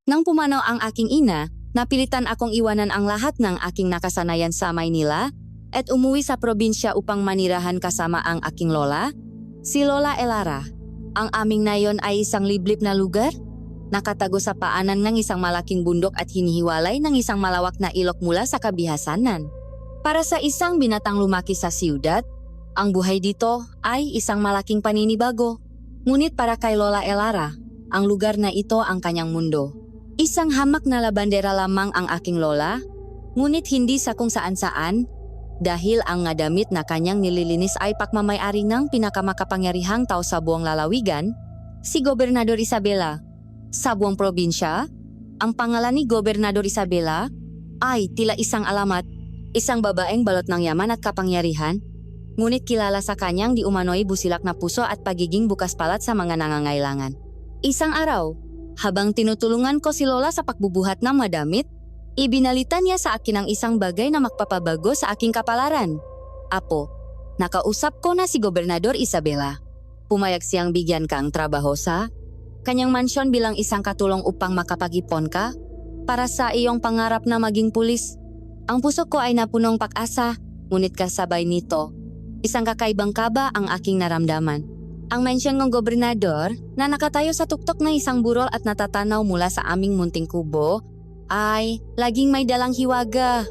Nang pumanaw ang aking ina, napilitan akong iwanan ang lahat ng aking nakasanayan sa Maynila at umuwi sa probinsya upang manirahan kasama ang aking lola, si Lola Elara. Ang aming nayon ay isang liblib na lugar, nakatago sa paanan ng isang malaking bundok at hinihiwalay ng isang malawak na ilog mula sa kabihasanan. Para sa isang binatang lumaki sa siyudad, ang buhay dito ay isang malaking paninibago. Ngunit para kay Lola Elara, ang lugar na ito ang kanyang mundo. Isang hamak na labandera lamang ang aking lola, ngunit hindi sa kung saan-saan, dahil ang nga damit na kanyang nililinis ay pakmamayari ng pinakamakapangyarihang tao sa buong lalawigan, si Gobernador Isabela. Sa buong probinsya, ang pangalan ni Gobernador Isabela ay tila isang alamat, isang babaeng balot ng yaman at kapangyarihan, ngunit kilala sa kanyang di umano'y busilak na puso at pagiging bukas palad sa mga nangangailangan. Isang araw, habang tinutulungan ko si Lola sa pagbubuhat ng mga damit, ibinalita niya sa akin ang isang bagay na magpapabago sa aking kapalaran. Apo, nakausap ko na si Gobernador Isabela. Pumayag siyang bigyan kang trabaho sa kanyang mansyon bilang isang katulong upang makapag-ipon ka para sa iyong pangarap na maging pulis. Ang puso ko ay napunong pag-asa, ngunit kasabay nito, isang kakaibang kaba ang aking naramdaman. Ang mensyon ng gobernador na nakatayo sa tuktok ng isang burol at natatanaw mula sa aming munting kubo ay laging may dalang hiwaga.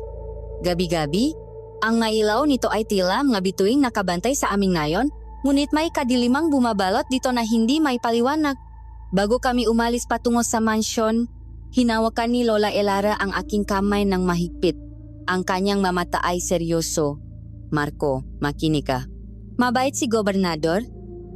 Gabi-gabi, ang ngailaw nito ay tila mga bituing nakabantay sa aming nayon, ngunit may kadilimang bumabalot dito na hindi may paliwanag. Bago kami umalis patungo sa mansyon, hinawakan ni Lola Elara ang aking kamay ng mahigpit. Ang kanyang mamata ay seryoso. Marco, makinig ka. Mabait si gobernador,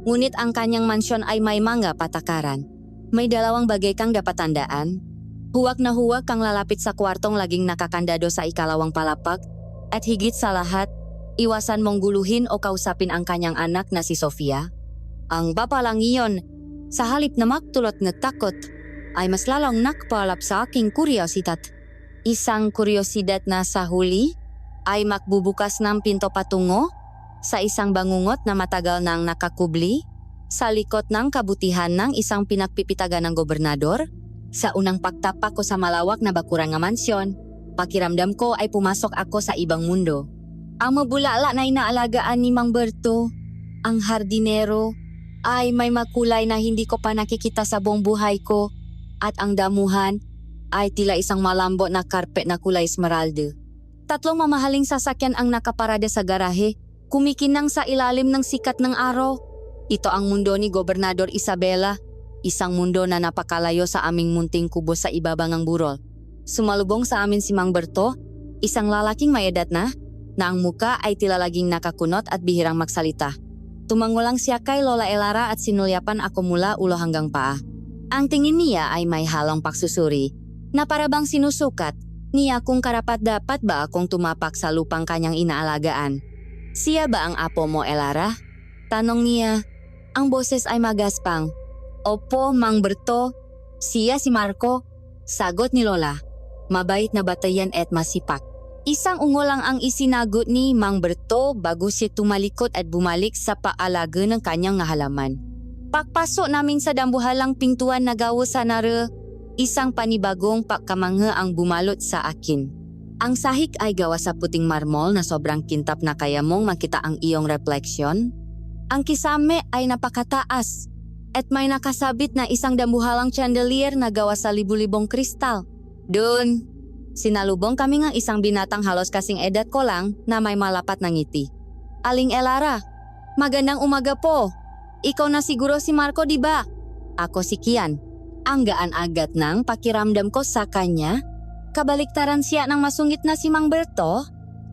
ngunit ang kanyang mansyon ay may mga patakaran. May dalawang bagay kang dapat tandaan. Huwag na huwag kang lalapit sa kwartong laging nakakandado sa ikalawang palapag, at higit sa lahat, iwasan mong guluhin o kausapin ang kanyang anak na si Sofia. Ang bapalang iyon, sa halip na magtulot ng takot, ay mas lalong nakpalap sa aking kuryosidad. Isang kuryosidad na sa huli ay makbubukas ng pinto patungo sa isang bangungot na matagal nang nakakubli sa likod ng kabutihan ng isang pinagpipitagan ng gobernador. Sa unang pagtapak ko sa malawak na bakurang nga mansyon, pakiramdam ko ay pumasok ako sa ibang mundo. Ang mabulala na inaalagaan ni Mang Berto, ang hardinero, ay may makulay na hindi ko pa nakikita sa buong buhay ko, at ang damuhan ay tila isang malambot na karpet na kulay esmeralda. 3 mamahaling sasakyan ang nakaparada sa garahe, kumikinang sa ilalim ng sikat ng araw. Ito ang mundo ni Gobernador Isabela, isang mundo na napakalayo sa aming munting kubo sa ibabang ng burol. Sumalubong sa amin si Mang Berto, isang lalaking may edad na ang muka ay tila laging nakakunot at bihirang magsalita. Tumangulang siya kay Lola Elara at sinulyapan ako mula ulo hanggang paa. Ang tingin niya ay may halong pagsusuri, na parabang sinusukat niya kung karapat-dapat ba akong tumapak sa lupang kanyang inaalagaan. Siya ba ang apo mo, Elara? Tanong niya. Ang boses ay magaspang. Opo, Mang Berto. Siya si Marco. Sagot ni Lola. Mabait na batayan at masipak. Isang ungo lang ang isinagot ni Mang Berto bago siya tumalikod at bumalik sa paalaga ng kanyang halaman. Pagpasok namin sa dambuhalang pintuan na gawo sa nara, isang panibagong pagkamangha ang bumalot sa akin. Ang sahig ay gawa sa puting marmol na sobrang kintab na kaya mong makita ang iyong refleksyon. Ang kisame ay napakataas at may nakasabit na isang dambuhalang chandelier na gawa sa libu-libong kristal. Doon, sinalubong kami ng isang binatang halos kasing edad ko lang na may malapat na ngiti. Aling Elara, magandang umaga po. Ikaw na siguro si Marco, di ba? Ako si Kian. Ang gaan-agat ng pakiramdam ko sa kanya. Kabaliktaran siya ng masungit na si Mang Berto.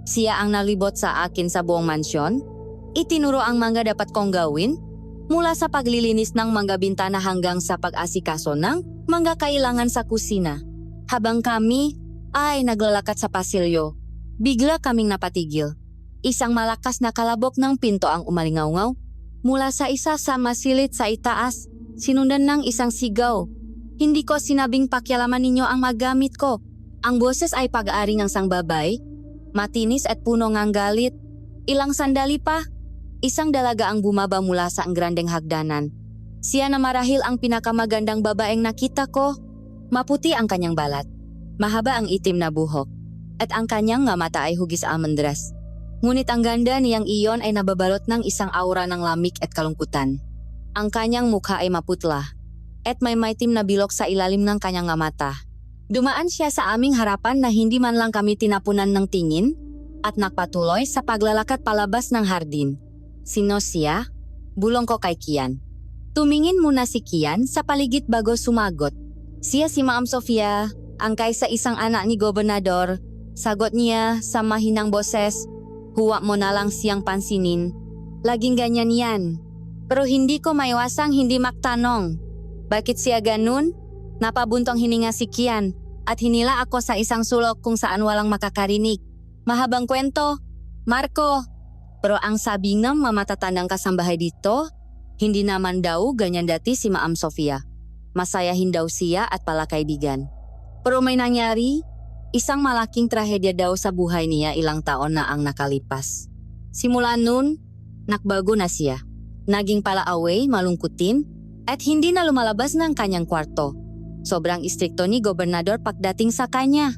Siya ang nalibot sa akin sa buong mansyon. Itinuro ang mga dapat kong gawin, mula sa paglilinis ng mga bintana hanggang sa pag-asikaso ng mga kailangan sa kusina. Habang kami ay naglalakad sa pasilyo, bigla kaming napatigil. Isang malakas na kalabok ng pinto ang umalingaw-ngaw. Mula sa isa sa masilid sa itaas, sinundan ng isang sigaw. Hindi ko sinabing pakialaman ninyo ang magamit ko. Ang boses ay pag-aari ng sang babay, matinis at puno ng galit. Ilang sandali pa, isang dalaga ang bumaba mula sa ang grandeng hagdanan. Siya na marahil ang pinakamagandang babaeng nakita ko. Maputi ang kanyang balat, mahaba ang itim na buhok, at ang kanyang nga mata ay hugis almendras. Ngunit ang ganda niyang iyon ay nababalot ng isang aura ng lamig at kalungkutan. Ang kanyang mukha ay maputla, at may maitim na bilog sa ilalim ng kanyang nga mata. Dumaan siya sa aming harapan na hindi man lang kami tinapunan ng tingin, at nagpatuloy sa paglalakad palabas ng hardin. Sino siya? Bulong ko kay Kian. Tumingin muna si Kian sa paligid bago sumagot. Siya si Ma'am Sofia, ang kaysa isang anak ni Gobernador. Sagot niya sa mahinang boses. Huwag mo na lang siyang pansinin. Laging ganyan yan. Pero hindi ko maiwasang hindi magtanong. Bakit siya ganun? Napabuntong hininga si Kian at hinila ako sa isang sulok kung saan walang makakarinig. Mahabang kwento, Marco. Pero ang sabi ng mamatatandang kasambahay dito, hindi naman daw ganyan dati si Ma'am Sofia. Masayahin daw siya at palakaibigan. Pero may nangyari, isang malaking trahedya daw sa buhay niya ilang taon na ang nakalipas. Simula noon, nakbago na siya. Naging palaaway, malungkutin, at hindi na lumalabas ng kanyang kwarto. Sobrang istrikto ni Gobernador pagdating sa kanya.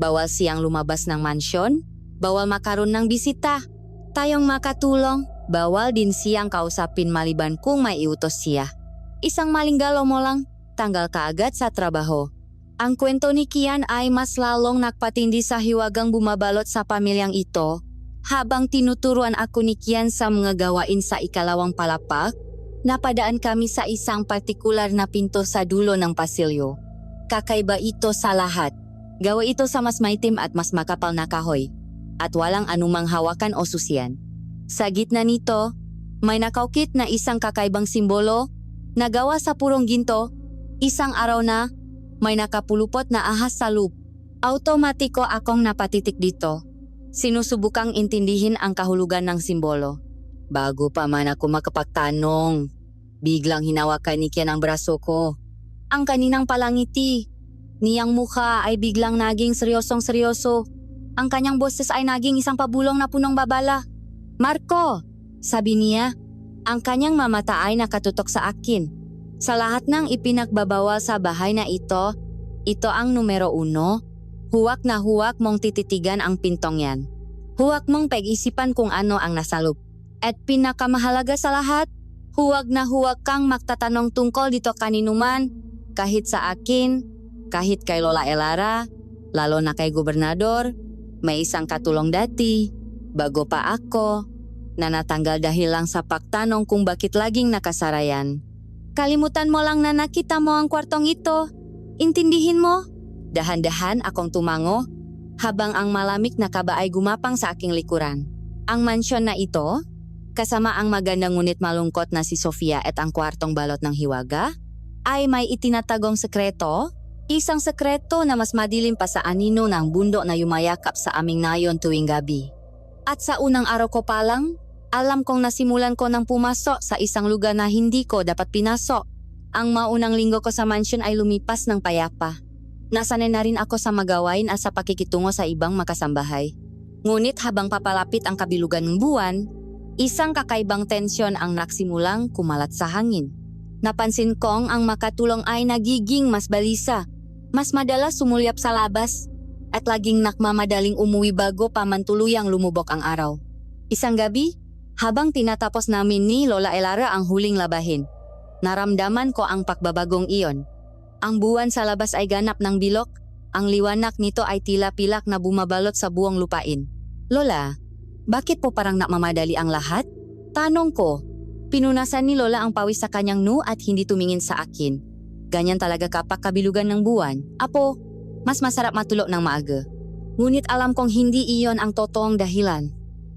Bawal siyang lumabas ng mansyon, bawal makaroon ng bisita. Tayong makatulong, bawal din siyang kausapin maliban kung may iutos siya. Isang malinggalo mo lang, tanggal kaagad sa trabaho. Ang kwento ni Kian ay mas lalong nagpatindi sa hiwagang bumabalot sa pamilyang ito. Habang tinuturuan ako ni Kian sa mga gawain sa ikalawang palapag, napadaan kami sa isang partikular na pinto sa dulo ng pasilyo. Kakaiba ito sa lahat. Gawa ito sa mas maitim at mas makapal na kahoy, at walang anumang hawakan o susian. Sa gitna nito, may nakaukit na isang kakaibang simbolo na gawa sa purong ginto. Isang araw na, may nakapulupot na ahas sa loop. Automatiko akong napatitik dito. Sinusubukang intindihin ang kahulugan ng simbolo. Bago pa man ako makapagtanong, biglang hinawakan ni Kian ang braso ko. Ang kaninang palangiti, niyang mukha ay biglang naging seryosong-seryoso. Ang kanyang boses ay naging isang pabulong na punong babala. Marco, sabi niya, ang kanyang mamata ay nakatutok sa akin. Sa lahat ng ipinagbabawal sa bahay na ito ang numero 1. Huwag na huwag mong tititigan ang pintong yan. Huwag mong pag-isipan kung ano ang nasa loob. At pinakamahalaga sa lahat, huwag na huwag kang magtatanong tungkol dito kaninuman, kahit sa akin, kahit kay Lola Elara, lalo na kay Gobernador. May isang katulong dati, bago pa ako, na natanggal dahil lang sa pagtanong kung bakit laging nakasarayan. Kalimutan mo lang na nakita mo ang kwartong ito. Intindihin mo? Dahan-dahan akong tumango, habang ang malamig na kaba ay gumapang sa aking likuran. Ang mansyon na ito, kasama ang magandang ngunit malungkot na si Sofia at ang kwartong balot ng hiwaga, ay may itinatagong sekreto. Isang sekreto na mas madilim pa sa anino ng bundok na yumayakap sa aming nayon tuwing gabi. At sa unang araw ko pa lang, alam kong nasimulan ko ng pumasok sa isang lugar na hindi ko dapat pinasok. Ang maunang linggo ko sa mansyon ay lumipas ng payapa. Nasanay na rin ako sa magawain at sa pakikitungo sa ibang makasambahay. Ngunit habang papalapit ang kabilugan ng buwan, isang kakaibang tensyon ang naksimulang kumalat sa hangin. Napansin kong ang makatulong ay nagiging mas balisa, mas madalas sumulyap sa labas, at laging nakmamadaling umuwi bago pa man tuluyang lumubok ang araw. Isang gabi, habang tinatapos namin ni Lola Elara ang huling labahin, naramdaman ko ang pakbabagong iyon. Ang buwan sa labas ay ganap ng bilog, ang liwanag nito ay tila pilak na bumabalot sa buong lupain. Lola, bakit po parang nakmamadali ang lahat? Tanong ko. Pinunasan ni Lola ang pawis sa kanyang noo at hindi tumingin sa akin. Ganyan talaga kapag kabilugan ng buwan. Apo, mas masarap matulog ng maaga. Ngunit alam kong hindi iyon ang totoong dahilan.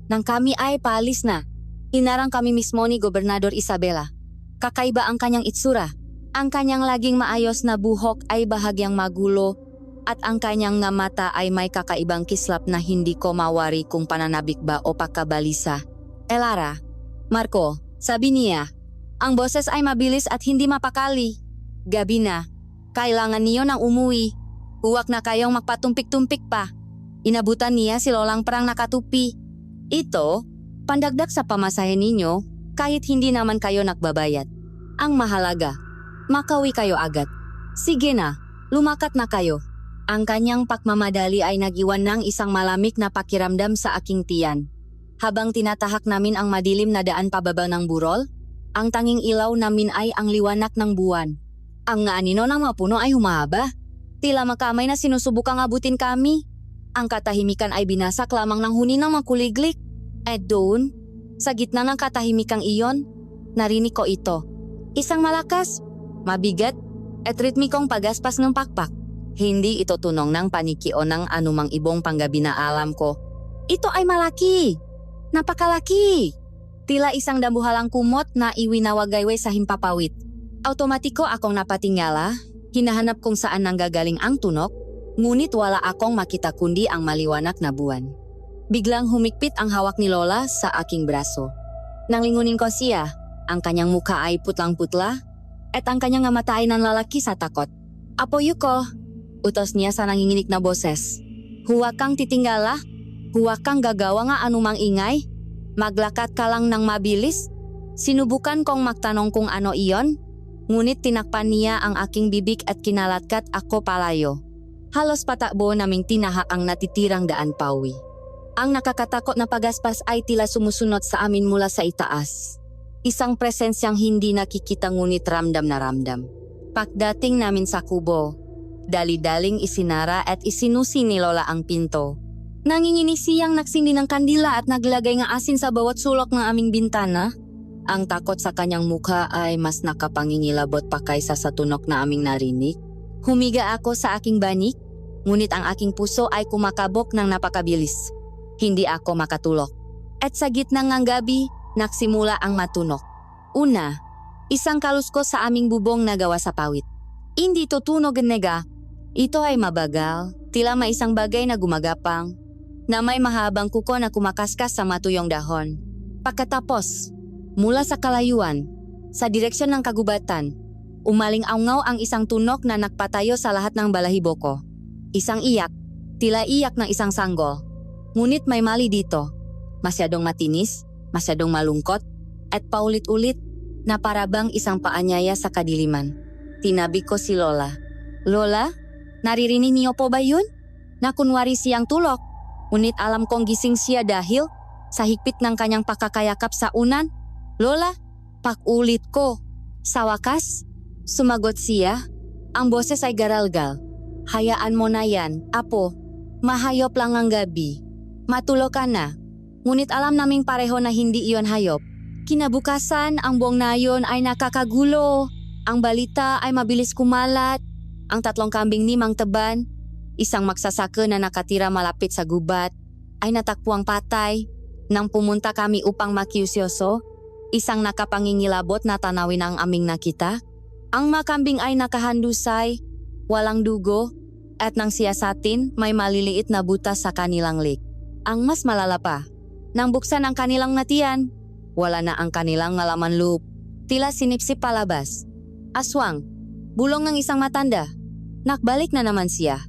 Nang kami ay paalis na, hinarang kami mismo ni Gobernador Isabela. Kakaiba ang kanyang itsura. Ang kanyang laging maayos na buhok ay bahagyang magulo at ang kanyang nga mata ay may kakaibang kislap na hindi ko mawari kung pananabik ba o pagkabalisa. Elara, Marco, sabi niya, ang boses ay mabilis at hindi mapakali. Gabi na, kailangan niyo nang umuwi. Huwag na kayong magpatumpik-tumpik pa. Inabutan niya si Lolang Perang nakatupi. Ito, pandagdag sa pamasahe ninyo kahit hindi naman kayo nagbabayad. Ang mahalaga, makauwi kayo agad. Sige na, Lumakat na kayo. Ang kanyang pakmamadali ay nag-iwan ng isang malamig na pakiramdam sa aking tiyan. Habang tinatahak namin ang madilim na daan pababa ng burol, ang tanging ilaw namin ay ang liwanag ng buwan. Ang nga anino ng mga puno ay humahaba. Tila makamay na sinusubukang abutin kami. Ang katahimikan ay binasak lamang ng huni ng mga kuliglik. At doon, sa gitna ng katahimikang iyon, narinig ko ito. Isang malakas, mabigat, at ritmikong pagaspas ng pakpak. Hindi ito tunong ng panikio ng anumang ibong panggabi na alam ko. Ito ay malaki! Napakalaki! Tila isang dambuhalang kumot na iwinawagayway sa himpapawid. Automatiko akong napatingala, hinahanap kung saan nanggagaling ang tunok, ngunit wala akong makita kundi ang maliwanag na buwan. Biglang humikpit ang hawak ni Lola sa aking braso. Nang lingunin ko siya, ang kanyang mukha ay putlang-putla at ang kanyang mata ay nanlalaki sa takot. Apo Yuko, utos niya sa nanginginig na boses. Huwag kang titinggala, huwag kang gagawa nga anumang ingay. Maglakat ka lang ng mabilis. Sinubukan kong magtanong kung ano iyon, ngunit tinakpan niya ang aking bibig at kinalatkat ako palayo. Halos patakbo naming tinaha ang natitirang daan pawi. Ang nakakatakot na pagaspas ay tila sumusunod sa amin mula sa itaas. Isang presensyang hindi nakikita ngunit ramdam na ramdam. Pagdating namin sa kubo, dali-daling isinara at isinusi ni Lola ang pinto. Nanginginig siyang nagsindi ng kandila at naglagay ng asin sa bawat sulok ng aming bintana. Ang takot sa kanyang mukha ay mas nakapangingilabot pa kaysa sa tunok na aming narinig. Humiga ako sa aking banik, ngunit ang aking puso ay kumakabok ng napakabilis. Hindi ako makatulog. At sa gitna ng gabi, nagsimula ang matunok. Una, isang kaluskos sa aming bubong na gawa sa pawit. Hindi to tunog nega. Ito ay mabagal, tila may isang bagay na gumagapang, na may mahabang kuko na kumakaskas sa matuyong dahon. Pagkatapos, mula sa kalayuan, sa direksyon ng kagubatan, umaling-aungaw ang isang tunok na nagpatayo sa lahat ng balahibo ko. Isang iyak, tila iyak ng isang sanggol. Ngunit may mali dito. Masyadong matinis, masyadong malungkot, at paulit-ulit na parabang isang paanyaya sa kadiliman. Tinabi ko si Lola. Lola, naririnig niyo po ba yun? Na kunwari siyang tulok. Ngunit alam kong gising siya dahil sa higpit ng kanyang pakakayakap sa unan. Lola, pakulit ko. Sa wakas, sumagot siya. Ang boses ay garalgal. Hayaan mo na yan, apo. Mahayop lang ang gabi. Matulog ka na. Ngunit alam naming pareho na hindi iyon hayop. Kinabukasan, ang buong nayon ay nakakagulo. Ang balita ay mabilis kumalat. Ang 3 kambing ni Mang Teban, isang magsasaka na nakatira malapit sa gubat, ay natakpuang patay. Nang pumunta kami upang makiusyoso, isang nakapangingilabot na tanawin ang aming nakita. Ang makambing ay nakahandusay, walang dugo, at nang siyasatin may maliliit na butas sa kanilang lik. Ang mas malala pa, nang buksan ang kanilang natiyan, wala na ang kanilang ngalaman loob. Tila sinipsip palabas. Aswang, bulong ng isang matanda. Nakbalik na naman siya.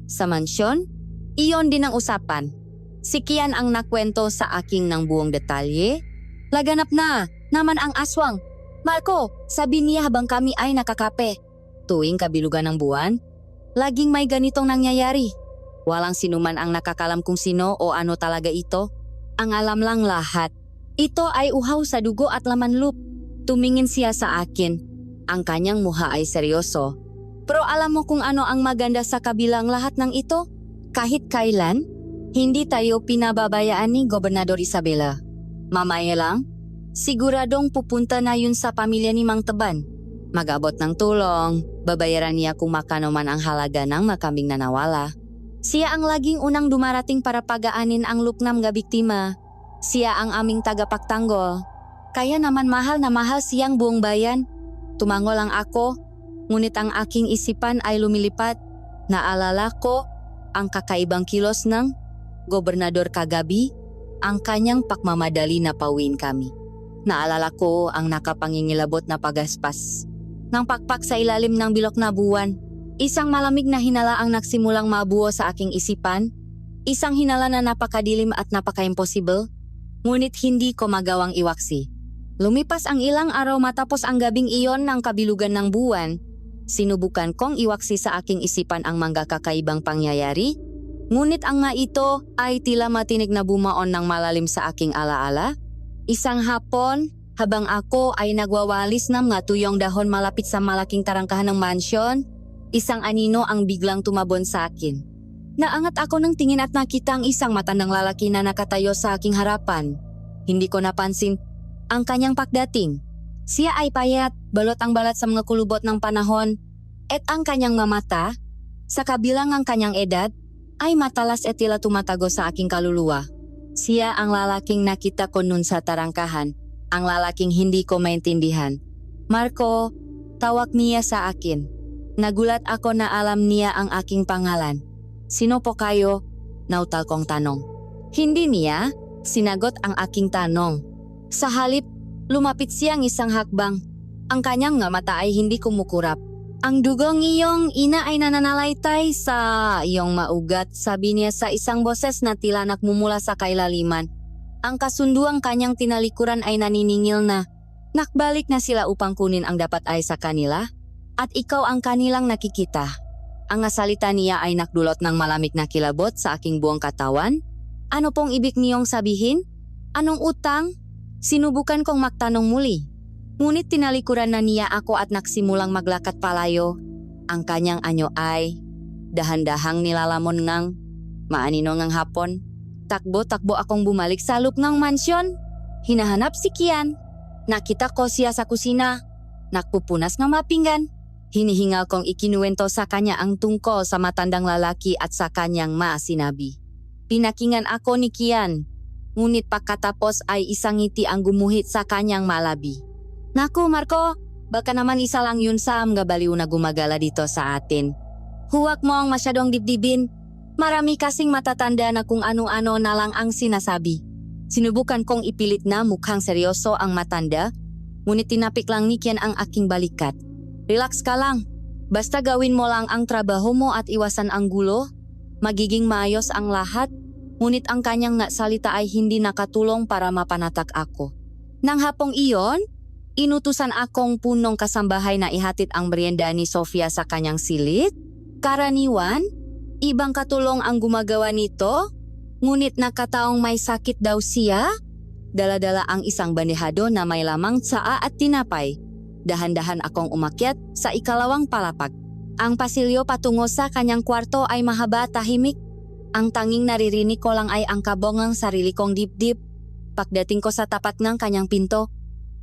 Sa mansyon, iyon din ang usapan. Si Kian ang nakwento sa aking ng buong detalye. Laganap na, naman ang aswang. Marco, sabi niya habang kami ay nakakape. Tuwing kabilugan ng buwan, laging may ganitong nangyayari. Walang sinuman ang nakakalam kung sino o ano talaga ito. Ang alam lang lahat. Ito ay uhaw sa dugo at laman loob. Tumingin siya sa akin. Ang kanyang mukha ay seryoso. Pero alam mo kung ano ang maganda sa kabilang lahat ng ito? Kahit kailan, hindi tayo pinababayaan ni Gobernador Isabela. Mamaya lang, siguradong pupunta na yun sa pamilya ni Mang Teban. Mag-abot ng tulong, babayaran niya kung makano man ang halaga ng makambing na nawala. Siya ang laging unang dumarating para pagaanin ang luknam nga biktima. Siya ang aming tagapagtanggol. Kaya naman mahal na mahal siyang buong bayan. Tumango lang ako, ngunit ang aking isipan ay lumilipat. Naalala ko ang kakaibang kilos ng Gobernador kagabi, ang kanyang pakmamadali na pauwiin kami. Naalala ko ang nakapangingilabot na pagaspas ng pakpak sa ilalim ng bilok na buwan. Isang malamig na hinala ang nagsimulang mabuo sa aking isipan. Isang hinala na napakadilim at napaka-imposible, ngunit hindi ko magawang iwaksi. Lumipas ang ilang araw matapos ang gabing iyon ng kabilugan ng buwan, Sinubukan kong iwaksi sa aking isipan ang mga kakaibang pangyayari, ngunit ang mga ito ay tila matinik na bumaon ng malalim sa aking alaala. Isang hapon, habang ako ay nagwawalis ng mga tuyong dahon malapit sa malaking tarangkahan ng mansyon, isang anino ang biglang tumabon sa akin. Naangat ako ng tingin at nakita ang isang matandang lalaki na nakatayo sa aking harapan. Hindi ko napansin ang kanyang pagdating. Siya ay payat, balot ang balat sa mga kulubot ng panahon, at ang kanyang mga mata, sa kabilang ang kanyang edad, ay matalas at tila tumatago sa aking kaluluwa. Siya ang lalaking nakita ko nun sa tarangkahan, ang lalaking hindi ko maintindihan. Marco, tawag niya sa akin. Nagulat ako na alam niya ang aking pangalan. Sino po kayo? Nautal kong tanong. Hindi niya, sinagot ang aking tanong. Sa halip, lumapit siyang isang hakbang. Ang kanyang nga mata ay hindi kumukurap. Ang dugong iyong ina ay nananalaytay sa iyong maugat, sabi niya sa isang boses na tila nakmumula sa kailaliman. Ang kasunduang kanyang tinalikuran ay naniningil na. Nakbalik na sila upang kunin ang dapat ay sa kanila, at ikaw ang kanilang nakikita. Ang salita niya ay nakdulot ng malamig na kilabot sa aking buong katawan. Ano pong ibig niyong sabihin? Anong utang? Sinubukan kong magtanong muli. Ngunit tinalikuran na niya ako at nagsimulang maglakad palayo. Ang kanyang anyo ay dahan-dahang nilalamon ngang maanino ngang hapon. Takbo-takbo akong bumalik sa loob ng mansyon. Hinahanap si Kian. Nakita ko siya sa kusina. Nakpupunas ng mapinggan. Hinihingal kong ikinuwento sa kanya ang tungkol sa matandang lalaki at sa kanyang sinabi. Pinakingan ako ni Kian. Ngunit pagkatapos ay isang ngiti ang gumuhit sa kanyang malabi. Naku Marco, baka naman isa lang yun sa mga baliw na gumagala dito sa atin. Huwag mo ang masyadong dibdibin. Marami kasing matatanda na kung ano-ano na lang ang sinasabi. Sinubukan kong ipilit na mukhang seryoso ang matanda, ngunit tinapik lang ni Kian ang aking balikat. Relax ka lang. Basta gawin mo lang ang trabaho mo at iwasan ang gulo. Magiging maayos ang lahat. Ngunit ang kanyang salita ay hindi nakatulong para mapanatag ako. Nang hapong iyon, inutusan akong punong kasambahay na ihatid ang merienda ni Sofia sa kanyang silid. Karaniwan, ibang katulong ang gumagawa nito, ngunit nakataong may sakit daw siya. Dala-dala ang isang bandehado na may lamang tsaa at tinapay. Dahan-dahan akong umakyat sa ikalawang palapag. Ang pasilyo patungo sa kanyang kwarto ay mahaba tahimik. Ang tanging naririnig ko lang ay ang kabongang sarili kong dibdib. Pagdating ko sa tapat ng kanyang pinto,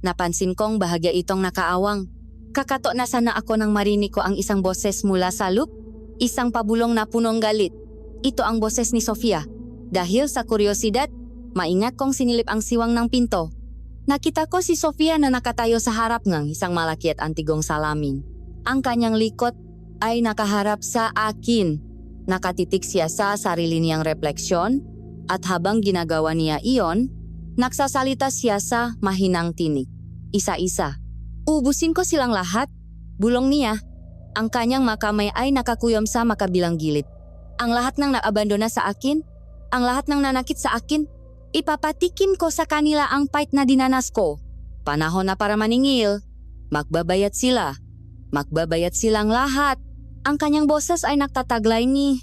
napansin kong bahagya itong nakaawang. Kakato na sana ako nang marinig ko ang isang boses mula sa loob, isang pabulong na punong galit. Ito ang boses ni Sofia. Dahil sa kuryosidad, maingat kong sinilip ang siwang ng pinto. Nakita ko si Sofia na nakatayo sa harap ng isang malaki at antigong salamin. Ang kanyang likod ay nakaharap sa akin. Nakatitik siya sa sarili niyang refleksyon at habang ginagawa niya iyon, nagsasalita siya sa mahinang tinig. Isa-isa. Ubusin ko silang lahat. Bulong niya. Ang kanyang makamay ay nakakuyom sa makabilang gilid. Ang lahat ng naabandona sa akin, ang lahat ng nanakit sa akin, ipapatikim ko sa kanila ang pait na dinanas ko. Panahon na para maningil. Magbabayad sila. Magbabayad silang lahat. Ang kanyang boses ay nagtataglay ni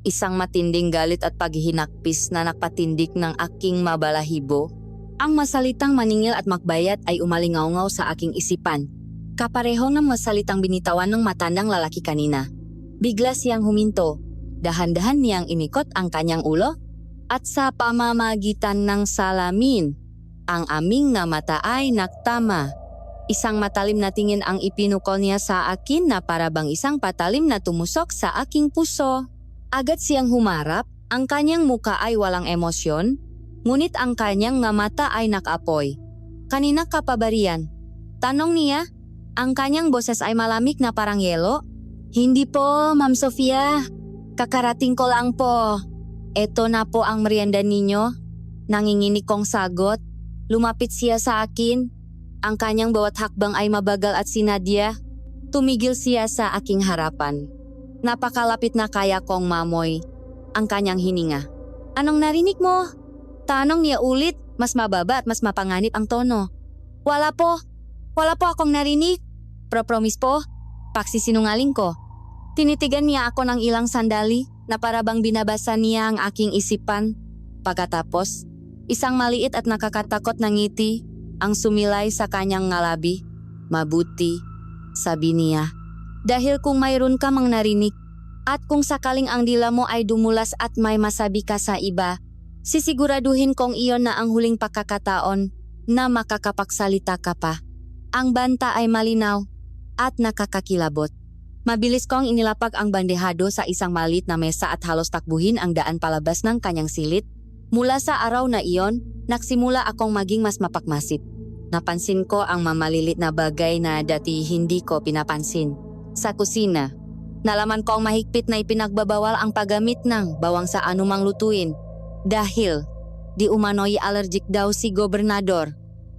isang matinding galit at paghihinakpis na nagpatindik ng aking mabalahibo. Ang masalitang maningil at magbayad ay umalingaw-ngaw sa aking isipan. Kapareho ng masalitang binitawan ng matandang lalaki kanina. Bigla siyang huminto. Dahan-dahan niyang inikot ang kanyang ulo at sa pamamagitan ng salamin, ang aming na mata ay naktama. Isang matalim na tingin ang ipinukol niya sa akin na parabang isang patalim na tumusok sa aking puso. Agad siyang humarap, ang kanyang muka ay walang emosyon, ngunit ang kanyang nga mata ay nakapoy. Kanina ka pa ba riyan? Tanong niya. Ang kanyang boses ay malamig na parang yelo. Hindi po, Ma'am Sofia. Kakarating ko lang po. Eto na po ang merienda ninyo. Nanginginig kong sagot. Lumapit siya sa akin. Ang kanyang bawat hakbang ay mabagal at sinadya. Tumigil siya sa aking harapan. Napakalapit na kaya kong mamoy ang kanyang hininga. Anong narinig mo? Tanong niya ulit, mas mababa at mas mapanganib ang tono. Wala po akong narinig. Promise po. Paksisinungaling ko. Tinitigan niya ako ng ilang sandali na para bang binabasa niya ang aking isipan. Pagkatapos, isang maliit at nakakatakot na ngiti ang sumilay sa kanyang ngalabi. Mabuti, sabi niya. Dahil kung mayroon ka mang narinig at kung sakaling ang dila mo ay dumulas at may masabi ka sa iba, sisiguraduhin kong iyon na ang huling pagkakataon na makakapagsalita ka pa. Ang banta ay malinaw at nakakakilabot. Mabilis kong inilapag ang bandehado sa isang maliit na mesa at halos takbuhin ang daan palabas ng kanyang silid. Mula sa araw na iyon, nagsimula akong maging mas mapakmasit. Napansin ko ang mamalilit na bagay na dati hindi ko pinapansin. Sa kusina, nalaman ko ang mahigpit na ipinagbabawal ang paggamit ng bawang sa anumang lutuin. Dahil di umano'y allergic daw si gobernador.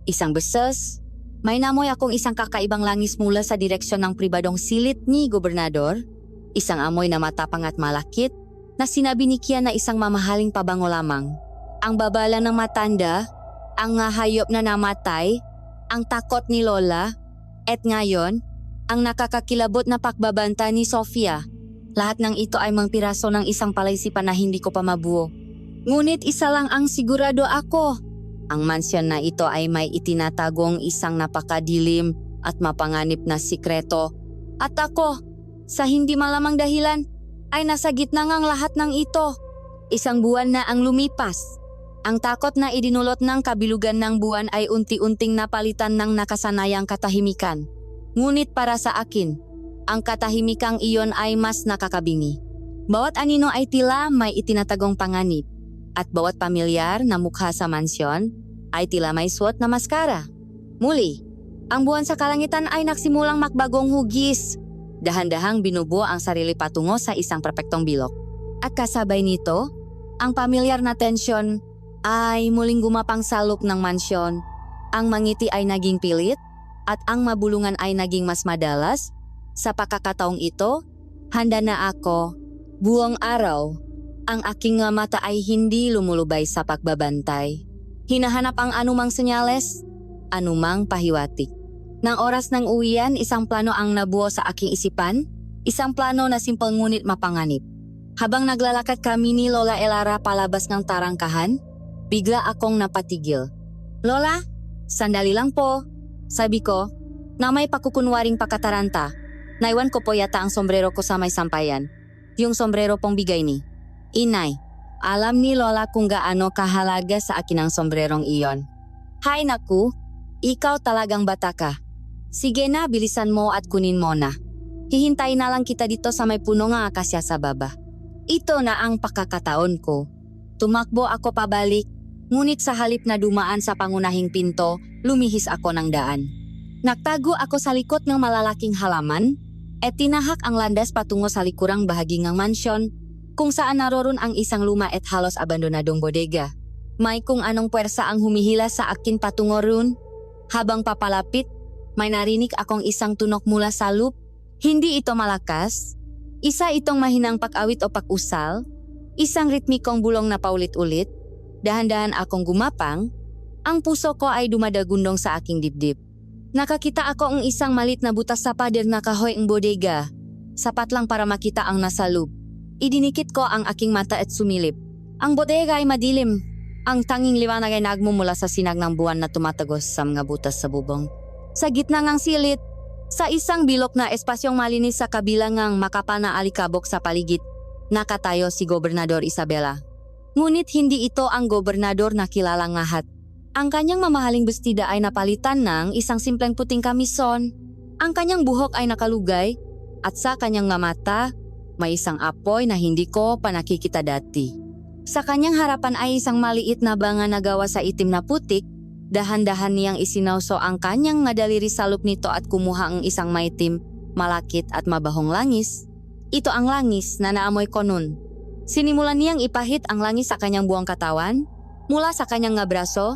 Isang beses, may namoy akong isang kakaibang langis mula sa direksyon ng pribadong silid ni gobernador. Isang amoy na matapang at malakit na sinabi ni Kian na isang mamahaling pabango lamang. Ang babala ng matanda, ang hayop na namatay, ang takot ni Lola, at ngayon, ang nakakakilabot na pakbabanta ni Sofia. Lahat ng ito ay mang piraso ng isang palaisipan na hindi ko pa mabuo. Ngunit isa lang ang sigurado ako. Ang mansyon na ito ay may itinatagong isang napakadilim at mapanganib na sikreto. At ako, sa hindi malamang dahilan, ay nasa gitna ngang lahat ng ito. Isang buwan na ang lumipas. Ang takot na idinulot ng kabilugan ng buwan ay unti-unting napalitan ng nakasanayang katahimikan. Ngunit para sa akin, ang katahimikang iyon ay mas nakakabingi. Bawat anino ay tila may itinatagong panganib. At bawat pamilyar na mukha sa mansyon ay tila may suot na maskara. Muli, ang buwan sa kalangitan ay nagsimulang makbagong hugis. Dahan-dahang binubuo ang sarili patungo sa isang perpektong bilog. At kasabay nito, ang pamilyar na tensyon ay muling gumapang sa loob ng mansyon. Ang mangiti ay naging pilit at ang mabulungan ay naging mas madalas. Sa pagkakataong ito, handa na ako. Buong araw, ang aking mata ay hindi lumulubay sa pagbabantay. Hinahanap ang anumang senyales, anumang pahiwatig. Nang oras ng uwian, isang plano ang nabuo sa aking isipan, isang plano na simpel ngunit mapanganib. Habang naglalakad kami ni Lola Elara palabas ng tarangkahan, bigla akong napatigil. Lola, sandali lang po, sabi ko, na may pakukunwaring pakataranta. Naiwan ko po yata ang sombrero ko sa may sampayan. Yung sombrero pong bigay ni Inay. Alam ni Lola kung gaano kahalaga sa akin ang sombrerong iyon. Hay naku, ikaw talagang bata ka. Sige na, bilisan mo at kunin mo na. Hihintay na lang kita dito sa may puno ng akasya sa baba. Ito na ang pakakataon ko. Tumakbo ako pabalik, ngunit sa halip na dumaan sa pangunahing pinto, lumihis ako ng daan. Nagtago ako sa likod ng malalaking halaman, at tinahak ang landas patungo sa likurang bahagi ng mansyon, kung saan naroon ang isang luma at halos abandonadong bodega. May kung anong puwersa ang humihila sa akin patungo roon. Habang papalapit, may narinig akong isang tunok mula sa loop. Hindi ito malakas. Isa itong mahinang pag-awit o pag-usal. Isang ritmikong bulong na paulit-ulit. Dahan-dahan akong gumapang. Ang puso ko ay dumadagundong sa aking dibdib. Nakakita ako ang isang malit na butas sa pader na kahoy ng bodega. Sapat lang para makita ang nasa loop. Idinikit ko ang aking mata at sumilip. Ang bodega ay madilim. Ang tanging liwanag ay nagmumula sa sinag ng buwan na tumatagos sa mga butas sa bubong. Sa gitna ng silid, sa isang bilog na espasyong malinis sa kabilang ng makapal na alikabok sa paligid, nakatayo si Gobernador Isabela. Ngunit hindi ito ang gobernador na kilalang lahat. Ang kanyang mamahaling bestida ay napalitan ng isang simpleng puting kamison. Ang kanyang buhok ay nakalugay at sa kanyang mata, may isang apoy na hindi ko pa nakikita dati. Sa kanyang harapan ay isang maliit na banga na gawa sa itim na putik. Dahan-dahan niyang isinauso ang kanyang nadaliri sa loob nito at kumuha ang isang maitim, malakit at mabahong langis. Ito ang langis na naamoy ko nun. Sinimulan niyang ipahit ang langis sa kanyang buong katawan, mula sa kanyang nga braso,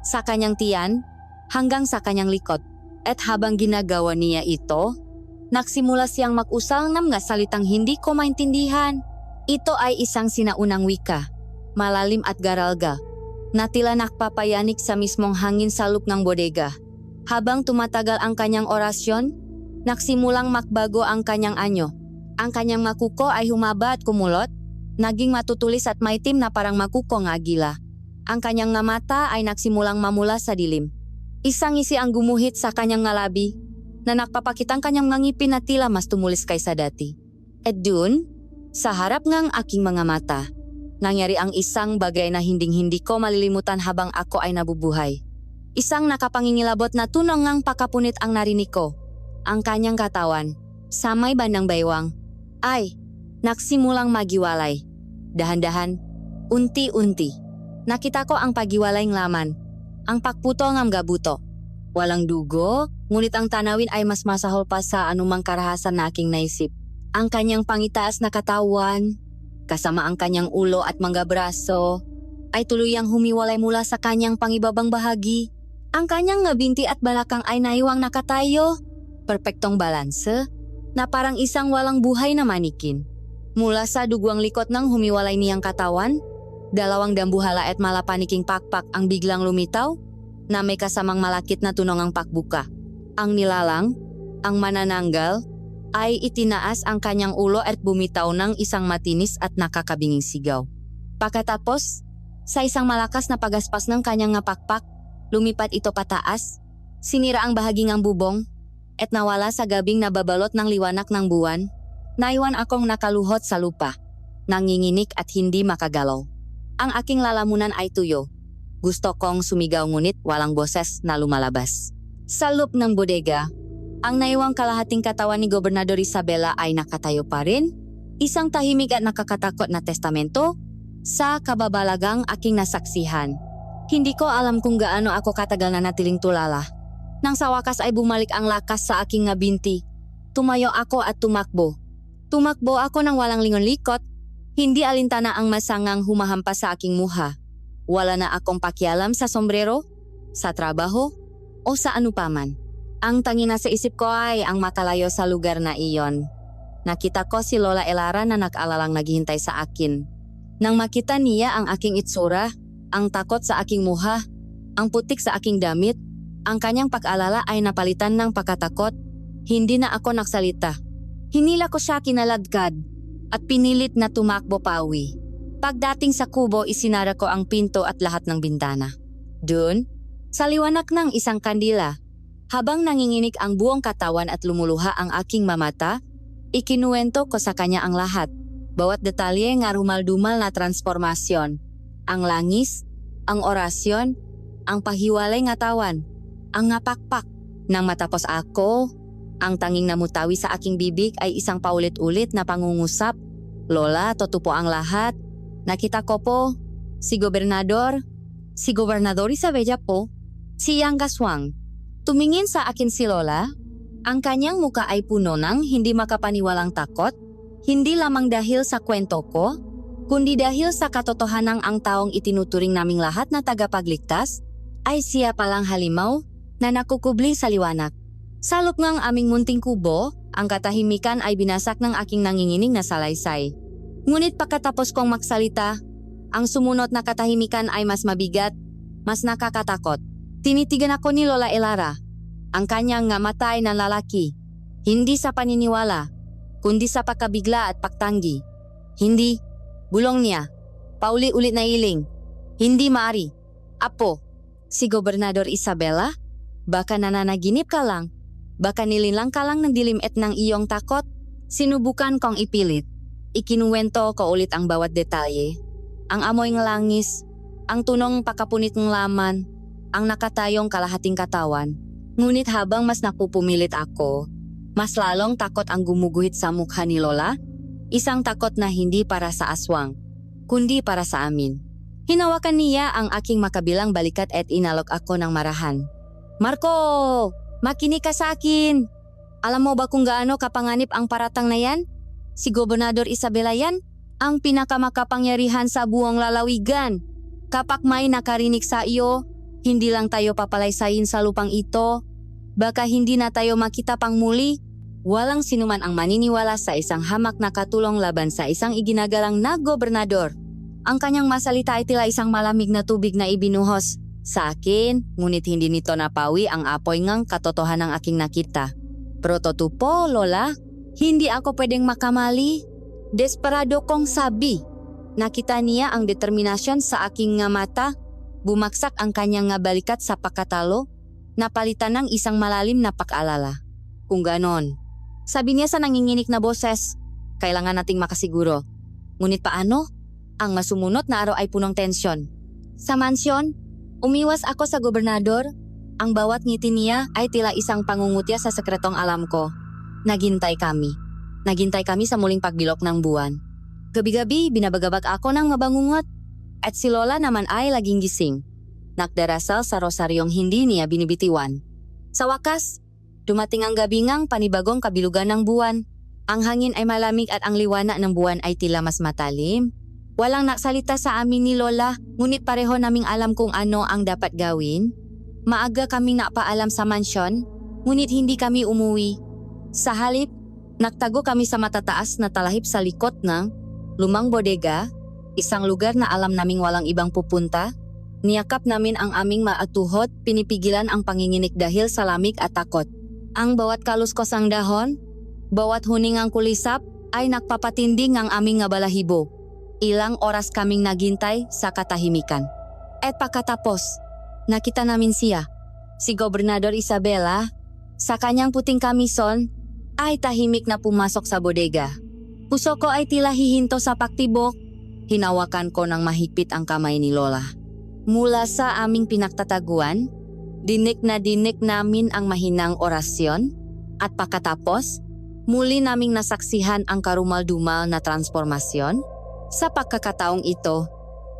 sa kanyang tiyan, hanggang sa kanyang likod. At habang ginagawa niya ito, nagsimula siyang mag-usal ng mga salitang hindi ko maintindihan. Ito ay isang sinaunang wika, malalim at garalga, na tila nakpapayanik sa mismong hangin sa loob ng bodega. Habang tumatagal ang kanyang orasyon, Nagsimulang makbago ang kanyang anyo. Ang kanyang makuko ay humaba at kumulot, naging matutulis at maitim na parang makuko ng agila. Ang kanyang nga mata ay nagsimulang mamula sa dilim. Isang ngisi ang gumuhit sa kanyang nga labi, na nagpapakitang kanyang mga ngipin na tila mas tumulis kaysa dati. At dun, sa harap ngang aking mga mata, nangyari ang isang bagay na hinding-hindi ko malilimutan habang ako ay nabubuhay. Isang nakapangingilabot na tunong ngang pakapunit ang narinig ko. Ang kanyang katawan, sa may bandang baywang, ay nagsimulang magiwalay. Dahan-dahan, unti-unti. Nakita ko ang pagiwalay ng laman, ang pakputo ng gabuto. Walang dugo, ngunit ang tanawin ay mas masahol pa sa anumang karahasan na aking naisip. Ang kanyang pangitaas na katawan, kasama ang kanyang ulo at mga braso, ay tuluyang humiwalay mula sa kanyang pangibabang bahagi. Ang kanyang nga binti at balakang ay naiwang nakatayo. Perpektong balanse, na parang isang walang buhay na manikin. Mula sa dugwang likot ng humiwalay niyang katawan, dalawang dambuhala at malapaniking pakpak ang biglang lumitaw, na may kasamang malakit na tunong ang pakbuka. Ang nilalang, ang manananggal, ay itinaas ang kanyang ulo at bumitaw ng isang matinis at nakakabinging sigaw. Pagkatapos, sa isang malakas na pagaspas ng kanyang nga pakpak, lumipat ito pataas, sinira ang bahagi ng bubong, at nawala sa gabing nababalot ng liwanag ng buwan. Naiwan akong nakaluhot sa lupa, nanginginig at hindi makagalaw. Ang aking lalamunan ay tuyo. Gusto kong sumigaw ngunit walang boses na lumalabas. Sa loob ng bodega, ang naiwang kalahating katawan ni Gobernador Isabela ay nakatayo pa rin, isang tahimik at nakakatakot na testamento sa kababalagang aking nasaksihan. Hindi ko alam kung gaano ako katagal na natiling tulala. Nang sa wakas ay bumalik ang lakas sa aking nga binti, tumayo ako at tumakbo. Tumakbo ako ng walang lingon-likot, hindi alintana ang masangang humahampas sa aking muha. Wala na akong pakialam sa sombrero, sa trabaho, o sa anupaman. Ang tanging nasa isip ko ay ang makalayo sa lugar na iyon. Nakita ko si Lola Elara na nag-alalang naghihintay sa akin. Nang makita niya ang aking itsura, ang takot sa aking muha, ang putik sa aking damit, ang kanyang pag-alala ay napalitan ng pagkatakot. Hindi na ako nagsalita. Hinila ko siya kinaladkad at pinilit na tumakbo pauwi. Pagdating sa kubo, isinara ko ang pinto at lahat ng bintana. Doon, sa liwanag ng isang kandila, habang nanginginig ang buong katawan at lumuluha ang aking mamata, ikinuwento ko sa kanya ang lahat. Bawat detalye nga rumaldumal na transformasyon. Ang langis, ang orasyon, ang pahiwalay nga tawan, ang ngapakpak. Nang matapos ako, ang tanging namutawi sa aking bibig ay isang paulit-ulit na pangungusap. Lola, totoo po ang lahat. Nakita ko po, si Gobernador Isabela po, si Yang Gaswang. Tumingin sa akin si Lola. Ang kanyang muka ay puno ng hindi makapaniwalang takot, hindi lamang dahil sa kwento ko, kundi dahil sa katotohanang ang taong itinuturing naming lahat na tagapagligtas, ay siya palang halimaw na nakukubli sa liwanag. Sa loob ng aming munting kubo, ang katahimikan ay binasak ng aking nanginginig na salaysay. Ngunit pagkatapos kong magsalita, ang sumunod na katahimikan ay mas mabigat, mas nakakatakot. Tinitigan ako ni Lola Elara. Ang kanyang nga mata ay ng lalaki, hindi sa paniniwala, kundi sa pagkabigla at pagtanggi. Hindi, bulong niya, pauli-ulit na iling, hindi maari. Apo, si Gobernador Isabela? Baka nananaginip ka lang, baka nilinlang ka lang ng dilim at ng iyong takot. Sinubukan kong ipilit. Ikinuwento ko ulit ang bawat detalye. Ang amoy ng langis, ang tunong pakapunit ng laman, ang nakatayong kalahating katawan. Ngunit habang mas napupumilit ako, mas lalong takot ang gumuguhit sa mukha ni Lola. Isang takot na hindi para sa aswang, kundi para sa amin. Hinawakan niya ang aking makabilang balikat at inalok ako ng marahan. Marco, makinig ka sa akin. Alam mo ba kung gaano kapanganib ang paratang na yan? Si Gobernador Isabela yan, ang pinakamakapangyarihan sa buong lalawigan. Kapag may nakarinig sa iyo, hindi lang tayo papalaysayin sa lupang ito. Baka hindi na tayo makita pang muli. Walang sinuman ang maniniwala sa isang hamak na katulong laban sa isang iginagalang na gobernador. Ang kanyang masalita ay tila isang malamig na tubig na ibinuhos sa akin, ngunit hindi nito napawi ang apoy ngang katotohanan ng aking nakita. Prototupo, Lola. Hindi ako pwedeng makamali. Desperado kong sabi. Nakita niya ang determinasyon sa aking nga mata. Bumaksak ang kanyang nga balikat sa pakatalo. Napalitan ng isang malalim na pag-alala. Kung ganon. Sabi niya sa nanginginig na boses, kailangan nating makasiguro. Ngunit paano? Ang masumunod na araw ay punong tensyon. Sa mansyon, umiwas ako sa gobernador. Ang bawat ngiti niya ay tila isang pangungutya sa sekretong alam ko. Naghintay kami. Naghintay kami sa muling pagbilok ng buwan. Gabi-gabi, binabagabag ako ng mabangungot. At si Lola naman ay laging gising. Nagdarasal sa rosaryong hindi niya binibitiwan. Sa wakas, dumating ang gabi ngang panibagong kabilugan ng buwan. Ang hangin ay malamig at ang liwanag ng buwan ay tila mas matalim. Walang naksalita sa amin ni Lola, ngunit pareho naming alam kung ano ang dapat gawin. Maaga kaming napaalam sa mansyon, ngunit hindi kami umuwi. Sa halip, nagtago kami sa matataas na talahib sa likod ng lumang bodega, isang lugar na alam naming walang ibang pupunta. Niyakap namin ang aming maatuhot, pinipigilan ang panginginig dahil sa lamig at takot. Ang bawat kaluskosang dahon, bawat huningang kulisap ay nagpapatinding ang aming nga balahibo. Ilang oras kaming naghintay sa katahimikan. At pagkatapos, nakita namin siya, si Gobernador Isabela, sa kanyang puting kamison, ay tahimik na pumasok sa bodega. Puso ko ay tila hihinto sa paktibok. Hinawakan ko ng mahigpit ang kamay ni Lola. Mula sa aming pinagtataguan, dinig namin ang mahinang orasyon at pagkatapos, muli naming nasaksihan ang karumal-dumal na transformasyon. Sa pagkakataong ito,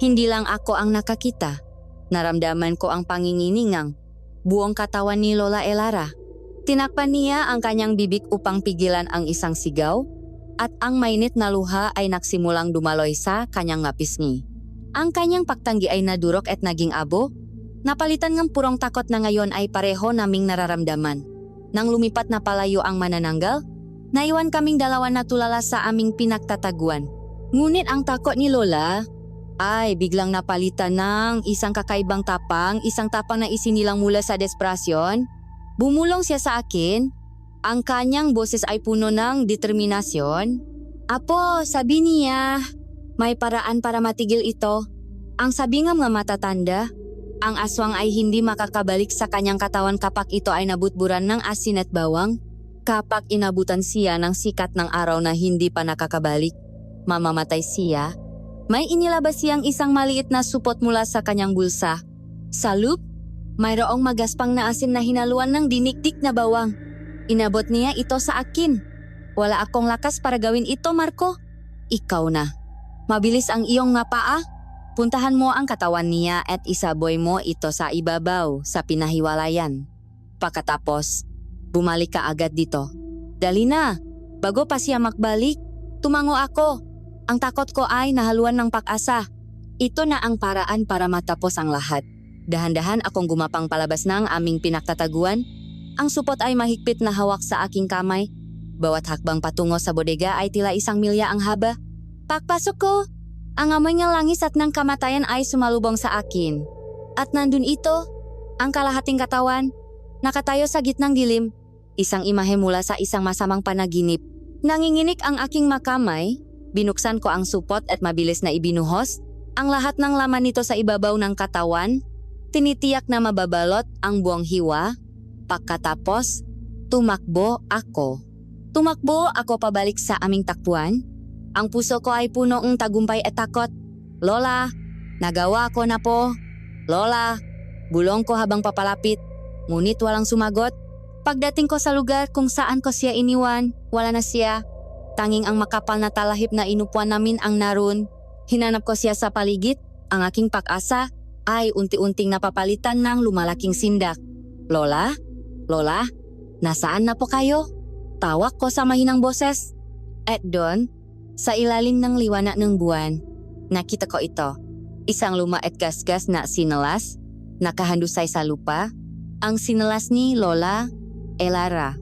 hindi lang ako ang nakakita. Naramdaman ko ang panginginingang buong katawan ni Lola Elara. Tinakpan niya ang kanyang bibig upang pigilan ang isang sigaw at ang mainit na luha ay nagsimulang dumaloy sa kanyang pisngi. Ang kanyang pagtanggi ay nadurok at naging abo. Napalitan ng purong takot na ngayon ay pareho naming nararamdaman. Nang lumipat na palayo ang manananggal, naiwan kaming dalawa na tulala sa aming pinagtataguan. Ngunit ang takot ni Lola ay biglang napalitan ng isang kakaibang tapang, isang tapang na isinilang mula sa desperasyon. Bumulong siya sa akin. Ang kanyang boses ay puno ng determinasyon. Apo, sabi niya, may paraan para matigil ito. Ang sabi nga mga matatanda, ang aswang ay hindi makakabalik sa kanyang katawan kapag ito ay nabutburan ng asin at bawang. Kapag inabutan siya ng sikat ng araw na hindi pa nakakabalik, mamamatay siya. May inilabas siyang isang maliit na supot mula sa kanyang bulsa. Sa loop, mayroong magaspang na asin na hinaluan ng dinikdik na bawang. Inabot niya ito sa akin. Wala akong lakas para gawin ito, Marco. Ikaw na. Mabilis ang iyong nga paa. Puntahan mo ang katawan niya at isaboy mo ito sa ibabaw sa pinahiwalayan. Pagkatapos, bumalik ka agad dito. Dali na. Bago pa siya magbalik, tumango ako. Ang takot ko ay nahaluan ng pag-asa. Ito na ang paraan para matapos ang lahat. Dahan-dahan akong gumapang palabas ng aming pinagtataguan. Ang supot ay mahigpit na hawak sa aking kamay. Bawat hakbang patungo sa bodega ay tila isang milya ang haba. Pagpasok ko, ang amoy ng langis at ng kamatayan ay sumalubong sa akin. At nandun ito, ang kalahating katawan, nakatayo sa gitnang dilim. Isang imahe mula sa isang masamang panaginip. Nanginginig ang aking makamay. Binuksan ko ang supot at mabilis na ibinuhos ang lahat ng laman nito sa ibabaw ng katawan. Tinitiyak na mababalot ang buong hiwa. Pagkatapos, tumakbo ako. Tumakbo ako pabalik sa aming takbuhan. Ang puso ko ay puno ng tagumpay at takot. Lola, nagawa ko na po. Lola, bulong ko habang papalapit. Ngunit walang sumagot. Pagdating ko sa lugar kung saan ko siya iniwan, wala na siya. Tanging ang makapal na talahib na inupuan namin ang naroon. Hinanap ko siya sa paligid. Ang aking pag-asa ay unti-unting napapalitan ng lumalaking sindak. Lola? Lola? Nasaan na po kayo? Tawag ko sa mahinang boses. At doon, sa ilalim ng liwanag ng buwan, nakita ko ito. Isang luma at gasgas na sinelas, nakahandusay sa lupa. Ang sinelas ni Lola Elara.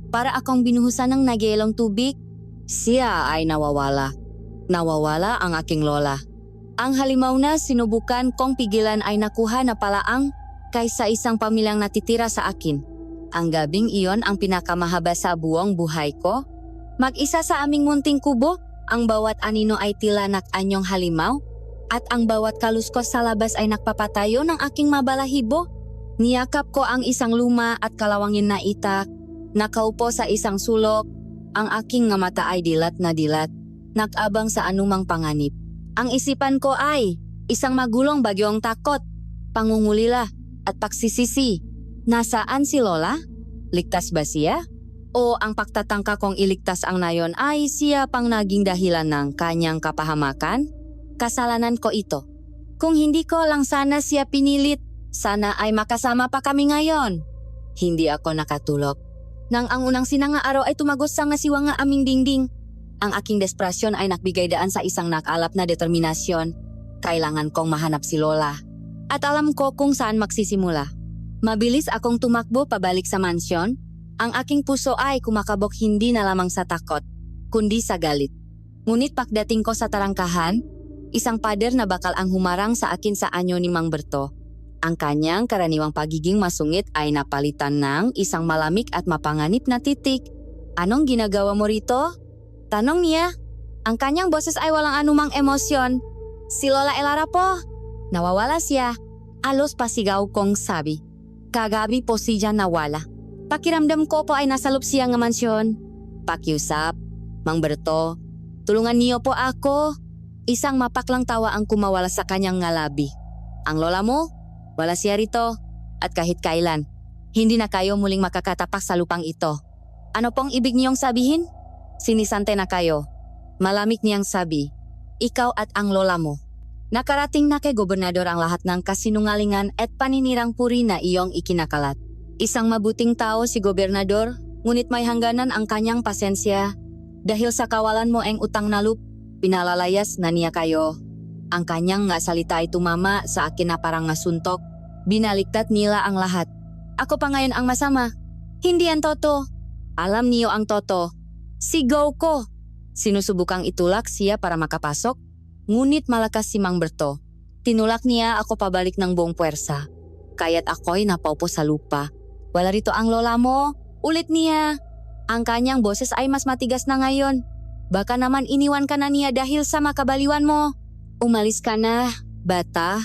Para akong binuhusan ng nagyelong tubig, siya ay nawawala. Nawawala ang aking lola. Ang halimaw na sinubukan kong pigilan ay nakuha na palaang kaysa isang pamilyang natitira sa akin. Ang gabing iyon ang pinakamahaba sa buong buhay ko. Mag-isa sa aming munting kubo, ang bawat anino ay tila nakanyong halimaw, at ang bawat kaluskos sa labas ay nakpapatayo ng aking mabalahibo. Niyakap ko ang isang luma at kalawangin na itak, nakaupo sa isang sulok, ang aking nga mata ay dilat na dilat, nakabang sa anumang panganib. Ang isipan ko ay isang magulong bagyong takot, pangungulila at pagsisisi. Nasaan si Lola? Ligtas ba siya? O ang pagtatangka kong iligtas ang nayon ay siya pang naging dahilan ng kanyang kapahamakan? Kasalanan ko ito. Kung hindi ko lang sana siya pinilit, sana ay makasama pa kami ngayon. Hindi ako nakatulog. Nang ang unang sinanga araw ay tumagos sa ngasiwa nga aming dingding. Ang aking desperasyon ay nakbigay daan sa isang nakalap na determinasyon. Kailangan kong mahanap si Lola. At alam ko kung saan magsisimula. Mabilis akong tumakbo pabalik sa mansyon. Ang aking puso ay kumakabok hindi na lamang sa takot, kundi sa galit. Ngunit pagdating ko sa tarangkahan, isang pader na bakal ang humarang sa akin sa anyo ni Mang Berto. Ang kanyang karaniwang pagiging masungit ay napalitan ng isang malamig at mapanganib na titik. Anong ginagawa mo rito? Tanong niya. Ang kanyang boses ay walang anumang emosyon. Si Lola Elara po. Nawawala siya. Alos pasigaw kong sabi. Kagabi po siya nawala. Pakiramdam ko po ay nasa loob siya nga mansyon. Pakiusap. Mang Berto, tulungan niyo po ako. Isang mapaklang tawa ang kumawala sa kanyang ngalabi. Ang lola mo? Wala siya rito. At kahit kailan, hindi na kayo muling makakatapak sa lupang ito. Ano pong ibig niyong sabihin? Sinisante na kayo. Malamig niyang sabi, ikaw at ang lola mo. Nakarating na kay gobernador ang lahat ng kasinungalingan at paninirang puri na iyong ikinakalat. Isang mabuting tao si gobernador, ngunit may hangganan ang kanyang pasensya. Dahil sa kawalan mo ang utang na loob, pinalalayas na niya kayo. Ang kanyang nga salita ay tumama sa akin na parang ngasuntok. Binaliktat nila ang lahat. Ako pa ngayon ang masama. Hindi ang toto. Alam niyo ang toto. Sigaw ko. Sinusubukang itulak siya para makapasok. Ngunit malakas si Mang Berto. Tinulak niya ako pabalik ng buong puwersa. Kaya't ako'y napaupo sa lupa. Wala rito ang lola mo. Ulit niya. Ang kanyang boses ay mas matigas na ngayon. Baka naman iniwan ka na niya dahil sa makabaliwan mo. Umalis ka na, bata.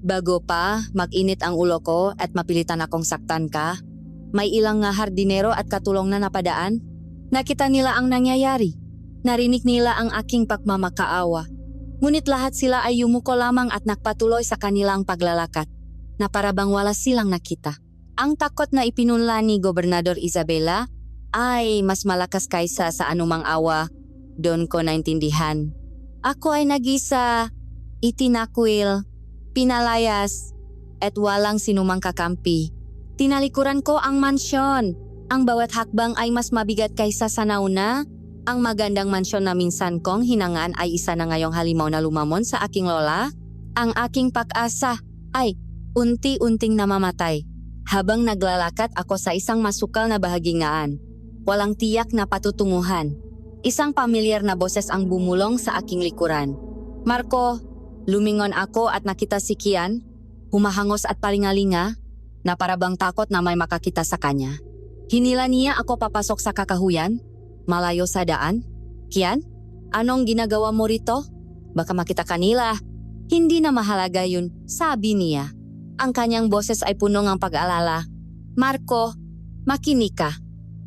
Bago pa mag-init ang ulo ko at mapilitan akong saktan ka. May ilang nga hardinero at katulong na napadaan. Nakita nila ang nangyayari. Narinig nila ang aking pagmamakaawa. Ngunit lahat sila ay yumuko lamang at nakpatuloy sa kanilang paglalakad, na para bang wala silang nakita. Ang takot na ipinunla ni Gobernador Isabela ay mas malakas kaysa sa anumang awa. Doon ko naintindihan. Ako ay nag-isa, itinakwil, pinalayas, at walang sinumang kakampi. Tinalikuran ko ang mansyon. Ang bawat hakbang ay mas mabigat kaysa sa nauna. Ang magandang mansyon na minsan kong hinangaan ay isa na ngayong halimaw na lumamon sa aking lola. Ang aking pag-asa ay unti-unting namamatay. Habang naglalakad ako sa isang masukal na bahagingaan. Walang tiyak na patutunguhan. Isang pamilyar na boses ang bumulong sa aking likuran. Marco, lumingon ako at nakita si Kian, humahangos at palingalinga, na parabang takot na may makakita sa kanya. Hinila niya ako papasok sa kakahuyan, malayo sa daan. Kian, anong ginagawa mo rito? Baka makita kanila. Hindi na mahalaga yun, sabi niya. Ang kanyang boses ay puno ng pag-alala. Marco, makinig ka.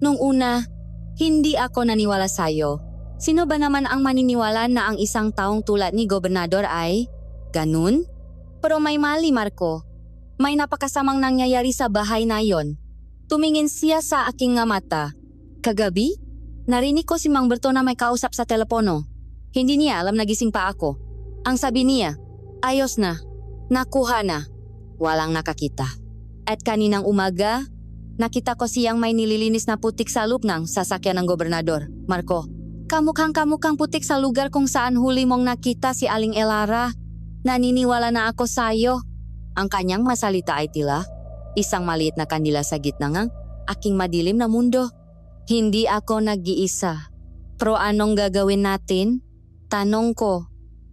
Nung una, hindi ako naniwala sa'yo. Sino ba naman ang maniniwala na ang isang taong tulad ni Gobernador ay ganun? Pero may mali, Marco. May napakasamang nangyayari sa bahay na yon. Tumingin siya sa aking nga mata. Kagabi, narinig ko si Mang Berto na may kausap sa telepono. Hindi niya alam na gising pa ako. Ang sabi niya, ayos na, nakuha na, walang nakakita. At kaninang umaga, nakita ko siyang may nililinis na putik sa loob ng sasakyan ng gobernador. Marco, kamukhang putik sa lugar kung saan huli mong nakita si Aling Elara. Naniniwala na ako sa'yo. Ang kanyang masalita ay tila isang maliit na kandila sa gitna ng aking madilim na mundo. Hindi ako nag-iisa. Pero anong gagawin natin? Tanong ko.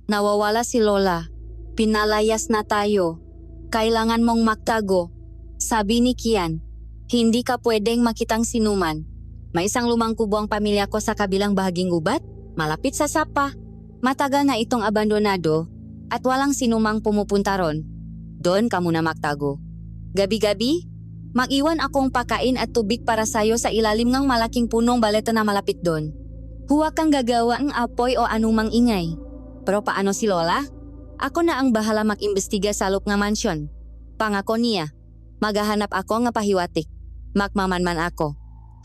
Nawawala si Lola. Pinalayas na tayo. Kailangan mong magtago. Sabi ni Kian. Hindi ka pwedeng makitang sinuman. May isang lumang kubo ang pamilya ko sa kabilang bahaging gubat, malapit sa sapa. Matagal na itong abandonado at walang sinumang pumupunta ron. Doon ka muna magtago. Gabi-gabi, mag-iwan akong pakain at tubig para sayo sa ilalim ng malaking punong baleta na malapit doon. Huwag kang gagawa ng apoy o anumang ingay. Pero paano si Lola? Ako na ang bahala mag-imbestiga sa loob ng mansyon. Pangako niya, maghahanap ako ng pahiwatik. Magmamanman ako.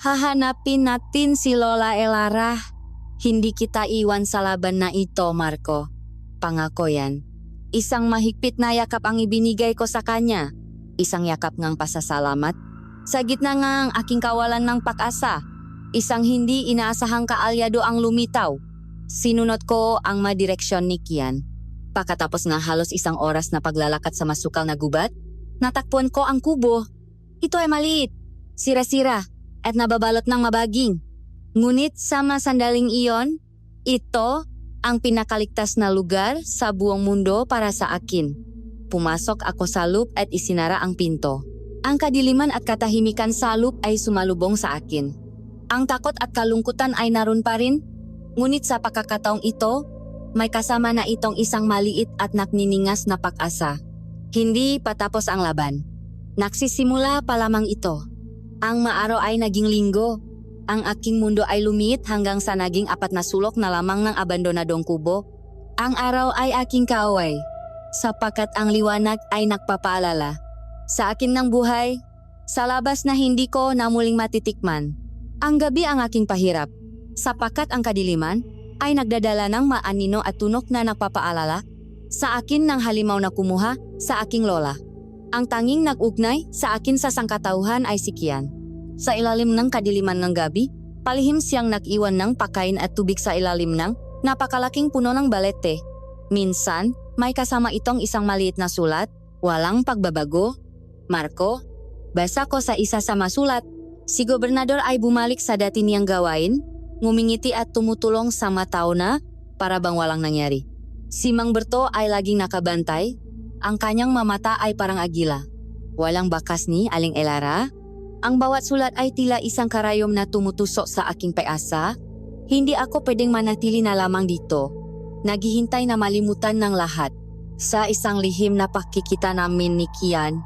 Hahanapin natin si Lola Elara. Hindi kita iwan sa laban na ito, Marco. Pangako yan. Isang mahigpit na yakap ang ibinigay ko sa kanya. Isang yakap ngang pasasalamat. Sa gitna nga ang aking kawalan ng pag-asa. Isang hindi inaasahang kaalyado ang lumitaw. Sinunod ko ang madireksyon ni Kian. Pagkatapos ng halos isang oras na paglalakad sa masukal na gubat, natakpuan ko ang kubo. Ito ay maliit, sira-sira, at nababalot ng mabaging. Ngunit sa masandaling iyon, ito ang pinakaligtas na lugar sa buong mundo para sa akin. Pumasok ako sa loop at isinara ang pinto. Ang kadiliman at katahimikan sa loop ay sumalubong sa akin. Ang takot at kalungkutan ay naroon pa rin, ngunit sa pagkakataong ito, may kasama na itong isang maliit at nakniningas na pag-asa. Hindi patapos ang laban. Nagsisimula pa lamang ito. Ang maaraw ay naging linggo. Ang aking mundo ay lumiit hanggang sa naging 4 na sulok na lamang ng abandonadong kubo. Ang araw ay aking kaaway, sapagkat ang liwanag ay nagpapaalala sa akin ng buhay, sa labas na hindi ko na muling matitikman. Ang gabi ang aking pahirap, sapagkat ang kadiliman ay nagdadala ng maanino at tunok na nagpapaalala sa akin ng halimaw na kumuha sa aking lola. Ang tanging nag-ugnay sa akin sa sangkatauhan ay si Kian. Sa ilalim ng kadiliman ng gabi, palihim siyang nag-iwan ng pakain at tubig sa ilalim ng napakalaking puno ng balete. Minsan, may kasama itong isang maliit na sulat, walang pagbabago. Marco, basa ko sa isa sa masulat. Si gobernador ay bumalik sa dati niyang gawain, ngumingiti at tumutulong sa mga tao na para bang walang nangyari. Si Mang Berto ay laging nakabantay, ang kanyang mamata ay parang agila. Walang bakas ni Aling Elara. Ang bawat sulat ay tila isang karayom na tumutusok sa aking pag-asa. Hindi ako pwedeng manatili na lamang dito. Naghihintay na malimutan ng lahat. Sa isang lihim na pakikita namin ni Kian,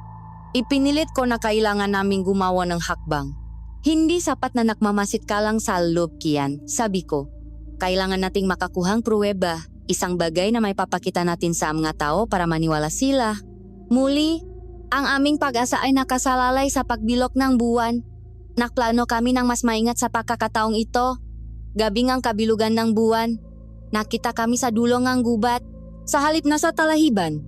ipinilit ko na kailangan naming gumawa ng hakbang. Hindi sapat na nakmamasit ka lang sa loob, Kian, sabi ko. Kailangan nating makakuhang pruweba, isang bagay na may papakita natin sa mga tao para maniwala sila. Muli, ang aming pag-asa ay nakasalalay sa pagbilok ng buwan. Nakplano kami ng mas maingat sa pagkakataong ito. Gabing ang kabilugan ng buwan. Nakita kami sa dulo ng gubat. Sa halip na sa talahiban,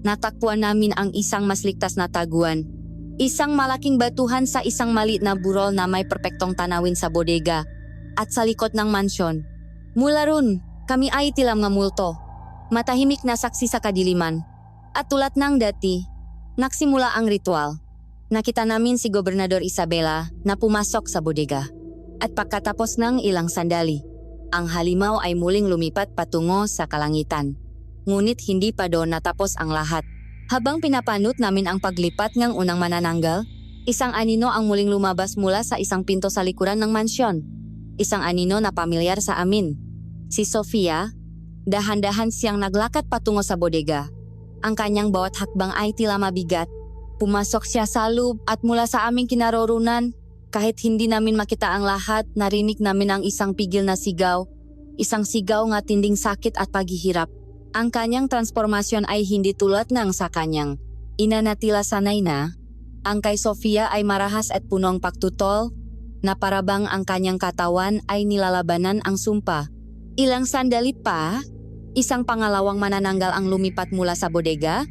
natakpuan namin ang isang mas ligtas na taguan. Isang malaking batuhan sa isang maliit na burol na may perpektong tanawin sa bodega at sa likod ng mansyon. Mula ron, kami ay tilam ng multo. Matahimik na saksi sa kadiliman. At tulad ng dati, nagsimula ang ritual. Nakita namin si Gobernador Isabela na pumasok sa bodega. At pagkatapos ng ilang sandali, ang halimaw ay muling lumipat patungo sa kalangitan. Ngunit hindi pa doon natapos ang lahat. Habang pinapanot namin ang paglipat ng unang manananggal, isang anino ang muling lumabas mula sa isang pinto sa likuran ng mansyon. Isang anino na pamilyar sa amin. Si Sofia, dahan-dahan siyang naglakad patungo sa bodega. Ang kanyang bawat hakbang ay tila mabigat. Pumasok siya sa loob at mula sa aming kinaroroonan, kahit hindi namin makita ang lahat, narinig namin ang isang pigil na sigaw. Isang sigaw nga tinding sakit at paghihirap. Ang kanyang transformasyon ay hindi tulad ng sa kanyang ina na tila sanay na. Ang kay Sofia ay marahas at punong pagtutol, na parabang ang kanyang katawan ay nilalabanan ang sumpa. Ilang sandali pa, isang pangalawang manananggal ang lumipat mula sa bodega,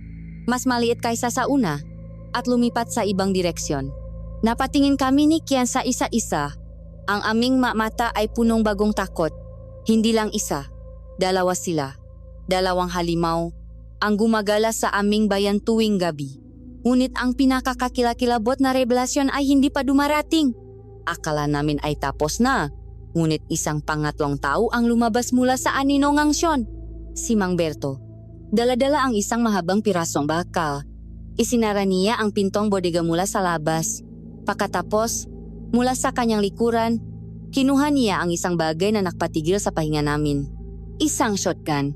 mas maliit kaysa sa una, at lumipat sa ibang direksyon. Napatingin kami ni Kian sa isa-isa. Ang aming mata ay punong bagong takot. Hindi lang isa, dalawa sila. Dalawang halimaw ang gumagala sa aming bayan tuwing gabi. Ngunit ang pinakakakilakilabot na revelasyon ay hindi pa dumarating. Akala namin ay tapos na. Ngunit isang pangatlong tao ang lumabas mula sa aninong angsyon. Si Mang Berto. Dala-dala ang isang mahabang pirasong bakal. Isinara niya ang pintong bodega mula sa labas. Pagkatapos, mula sa kanyang likuran, kinuha niya ang isang bagay na nakpatigil sa pahinga namin. Isang shotgun.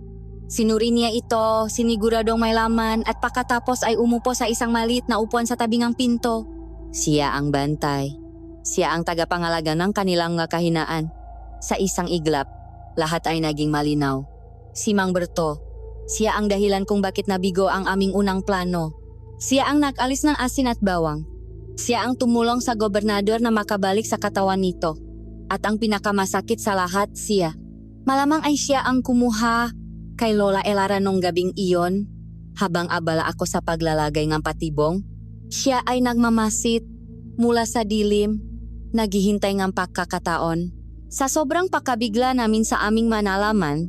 Sinuri niya ito, siniguradong may laman at pagkatapos ay umupo sa isang maliit na upuan sa tabing ng pinto. Siya ang bantay. Siya ang tagapangalaga ng kanilang kahinaan. Sa isang iglap, lahat ay naging malinaw. Si Mang Berto, siya ang dahilan kung bakit nabigo ang aming unang plano. Siya ang nag-alis ng asin at bawang. Siya ang tumulong sa gobernador na makabalik sa katawan nito. At ang pinakamasakit sa lahat, siya. Malamang ay siya ang kumuha kay Lola Elara nung gabing iyon. Habang abala ako sa paglalagay ng patibong, siya ay nagmamasit mula sa dilim, naghihintay ng pagkakataon. Sa sobrang pakabigla namin sa aming manalaman,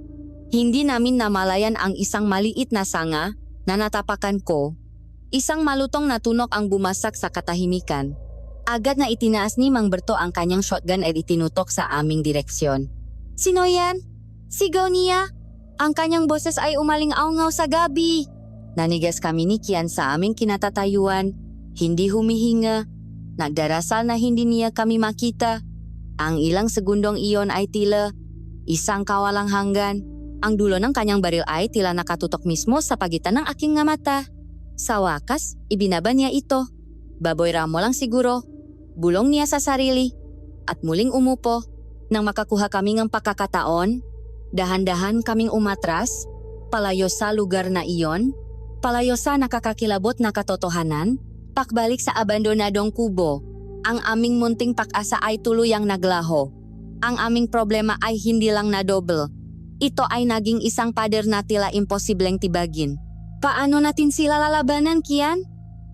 hindi namin namalayan ang isang maliit na sanga na natapakan ko. Isang malutong na tunok ang bumasak sa katahimikan. Agad na itinaas ni Mang Berto ang kanyang shotgun at itinutok sa aming direksyon. "Sino yan?" Sigaw niya. Ang kanyang boses ay umaling-aungaw sa gabi. Nanigas kami ni Kian sa aming kinatatayuan, hindi humihinga. Nagdarasal na hindi niya kami makita. Ang ilang segundong iyon ay tila isang kawalang hanggan. Ang dulo ng kanyang baril ay tila nakatutok mismo sa pagitan ng aking nga mata. Sa wakas, ibinaba niya ito. Baboy ramo lang siguro. Bulong niya sa sarili. At muling umupo. Nang makakuha kami ng pagkakataon, dahan-dahan kaming umatras, palayo sa lugar na iyon, palayo sa nakakakilabot na katotohanan, pakbalik sa abandonadong kubo. Ang aming munting pag-asa ay tuluyang naglaho. Ang aming problema ay hindi lang na-double. Ito ay naging isang pader na tila imposibleng tibagin. "Paano natin sila lalabanan, Kian?"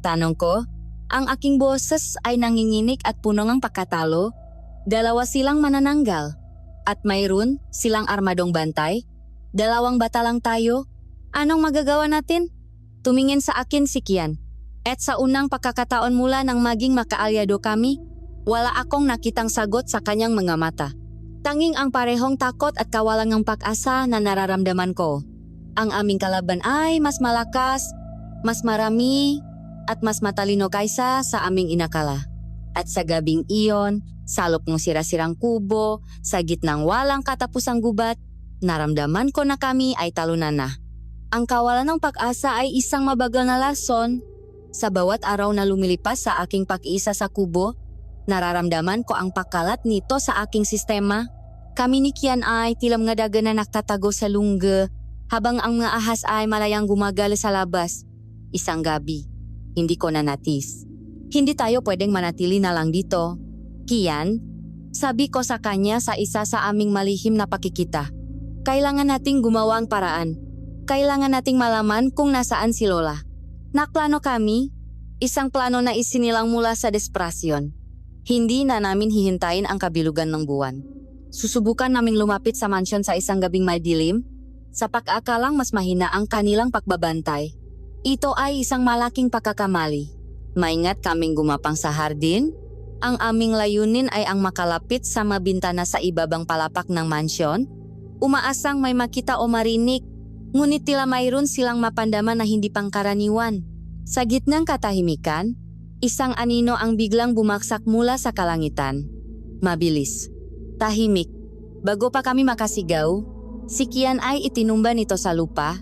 Tanong ko. Ang aking boses ay nanginginig at puno ng pagkatalo. Dalawa silang manananggal. At mayroon silang armadong bantay. Dalawang bata lang tayo. Anong magagawa natin? Tumingin sa akin si Kian. At sa unang pagkakataon mula nang maging makaalyado kami, wala akong nakitang sagot sa kanyang mga mata. Tanging ang parehong takot at kawalangang pag-asa na nararamdaman ko. Ang aming kalaban ay mas malakas, mas marami, at mas matalino kaysa sa aming inakala. At sa gabing iyon, salop ng sira-sirang kubo, sa gitnang walang katapusang gubat, naramdaman ko na kami ay talunan na. Ang kawalan ng pag-asa ay isang mabagal na lason. Sa bawat araw na lumilipas sa aking pag-iisa sa kubo, nararamdaman ko ang pagkalat nito sa aking sistema. Kami ni Kian ay tila mga daga na nakatago sa lungga, habang ang mga ahas ay malayang gumagala sa labas. Isang gabi, hindi ko na natis. Hindi tayo pwedeng manatili na lang dito. "Kian," sabi ko sa kanya sa isa sa aming malihim na pakikita. "Kailangan nating gumawa ang paraan. Kailangan nating malaman kung nasaan si Lola." Nakplano kami, isang plano na isinilang mula sa desperasyon. Hindi na namin hihintayin ang kabilugan ng buwan. Susubukan naming lumapit sa mansyon sa isang gabing may dilim, sa pag-aakalang mas mahina ang kanilang pagbabantay. Ito ay isang malaking pagkakamali. Maingat kaming gumapang sa hardin. Ang aming layunin ay ang makalapit sa mabintana sa ibabang palapak ng mansyon. Umaasang may makita o marinig, ngunit tila mayroon silang mapandama na hindi pangkaraniwan. Sa gitnang katahimikan, isang anino ang biglang bumaksak mula sa kalangitan. Mabilis. Tahimik. Bago pa kami makasigaw, si Kian ay itinumba nito sa lupa.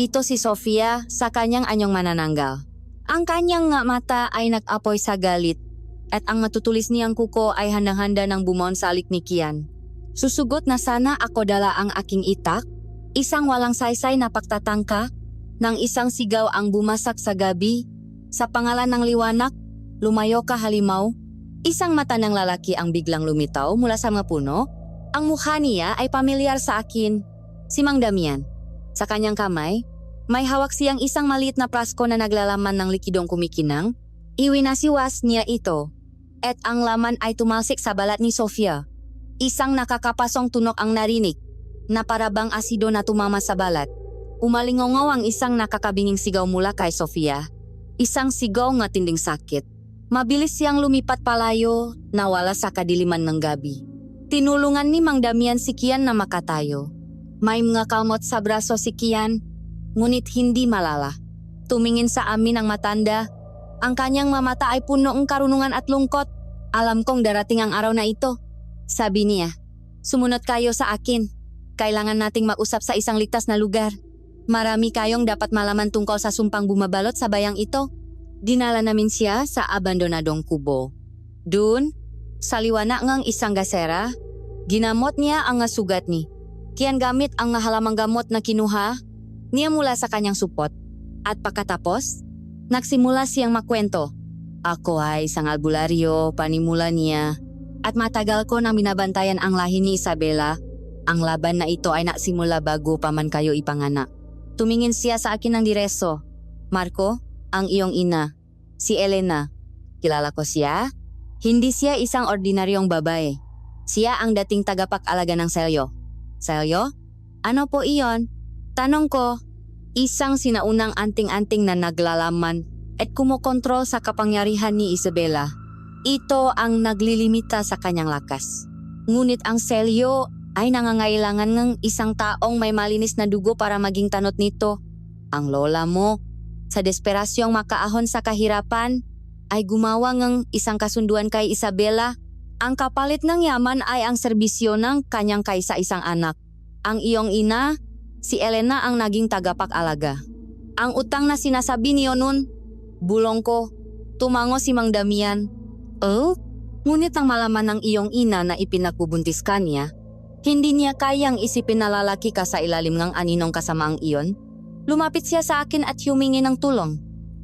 Ito si Sofia sa kanyang anyong manananggal. Ang kanyang nga mata ay nag-apoy sa galit at ang matutulis niyang kuko ay handang-handa ng bumaon sa alik ni Kian. Susugot na sana ako dala ang aking itak, isang walang saysay na pagtatangka, nang isang sigaw ang bumasak sa gabi. Sa pangalan ng liwanag, lumayo ka halimaw. Isang mata ng lalaki ang biglang lumitaw mula sa mga puno. Ang mukha niya ay pamilyar sa akin. Si Mang Damian. Sa kanyang kamay, may hawak siyang isang maliit na prasko na naglalaman ng likidong kumikinang. Iwinasiwas niya ito. At ang laman ay tumalsik sa balat ni Sofia. Isang nakakapasong tunok ang narinig, na parabang asido na tumama sa balat. Umalingongaw ang isang nakakabinging sigaw mula kay Sofia. Isang sigaw nga tinding sakit. Mabilis siyang lumipat palayo, nawala sa kadiliman ng gabi. Tinulungan ni Mang Damian si Kian na makatayo. May mga kalmot sa braso si Kian, ngunit hindi malala. Tumingin sa amin ang matanda. Ang kanyang mamata ay puno ng karunungan at lungkot. Alam kong darating ang araw na ito. Sabi niya, sumunod kayo sa akin. Kailangan nating mag-usap sa isang ligtas na lugar. Marami kayong dapat malaman tungkol sa sumpang bumabalot sa bayang ito. Dinala namin siya sa abandonadong kubo. Doon, sa liwanag ng isang gasera, ginamot niya ang sugat ni. Kiyan gamit ang halamang gamot na kinuha niya mula sa kanyang supot. At pagkatapos, nagsimula siyang makwento. Ako ay isang albularyo, panimula niya. At matagal ko nang binabantayan ang lahi ni Isabela. Ang laban na ito ay nagsimula bago pa man kayo ipanganak. Tumingin siya sa akin ng diretso. Marco, ang iyong ina. Si Elena. Kilala ko siya? Hindi siya isang ordinaryong babae. Siya ang dating tagapag-alaga ng Celio. Celio? Ano po iyon? Tanong ko. Isang sinaunang anting-anting na naglalaman at kumokontrol sa kapangyarihan ni Isabela. Ito ang naglilimita sa kanyang lakas. Ngunit ang Celio ay nangangailangan ng isang taong may malinis na dugo para maging tanot nito. Ang lola mo, sa desperasyong makaahon sa kahirapan, ay gumawa ng isang kasunduan kay Isabela. Ang kapalit ng yaman ay ang serbisyo ng kanyang kaisa-isang anak. Ang iyong ina, si Elena ang naging tagapag-alaga. Ang utang na sinasabi niyo nun, bulong ko, tumango si Mang Damian. Oh? Ngunit ang malaman ng iyong ina na ipinagbubuntis ka niya, hindi niya kayang isipin na lalaki ka sa ilalim ng aninong kasamaang iyon. Lumapit siya sa akin at humingi ng tulong.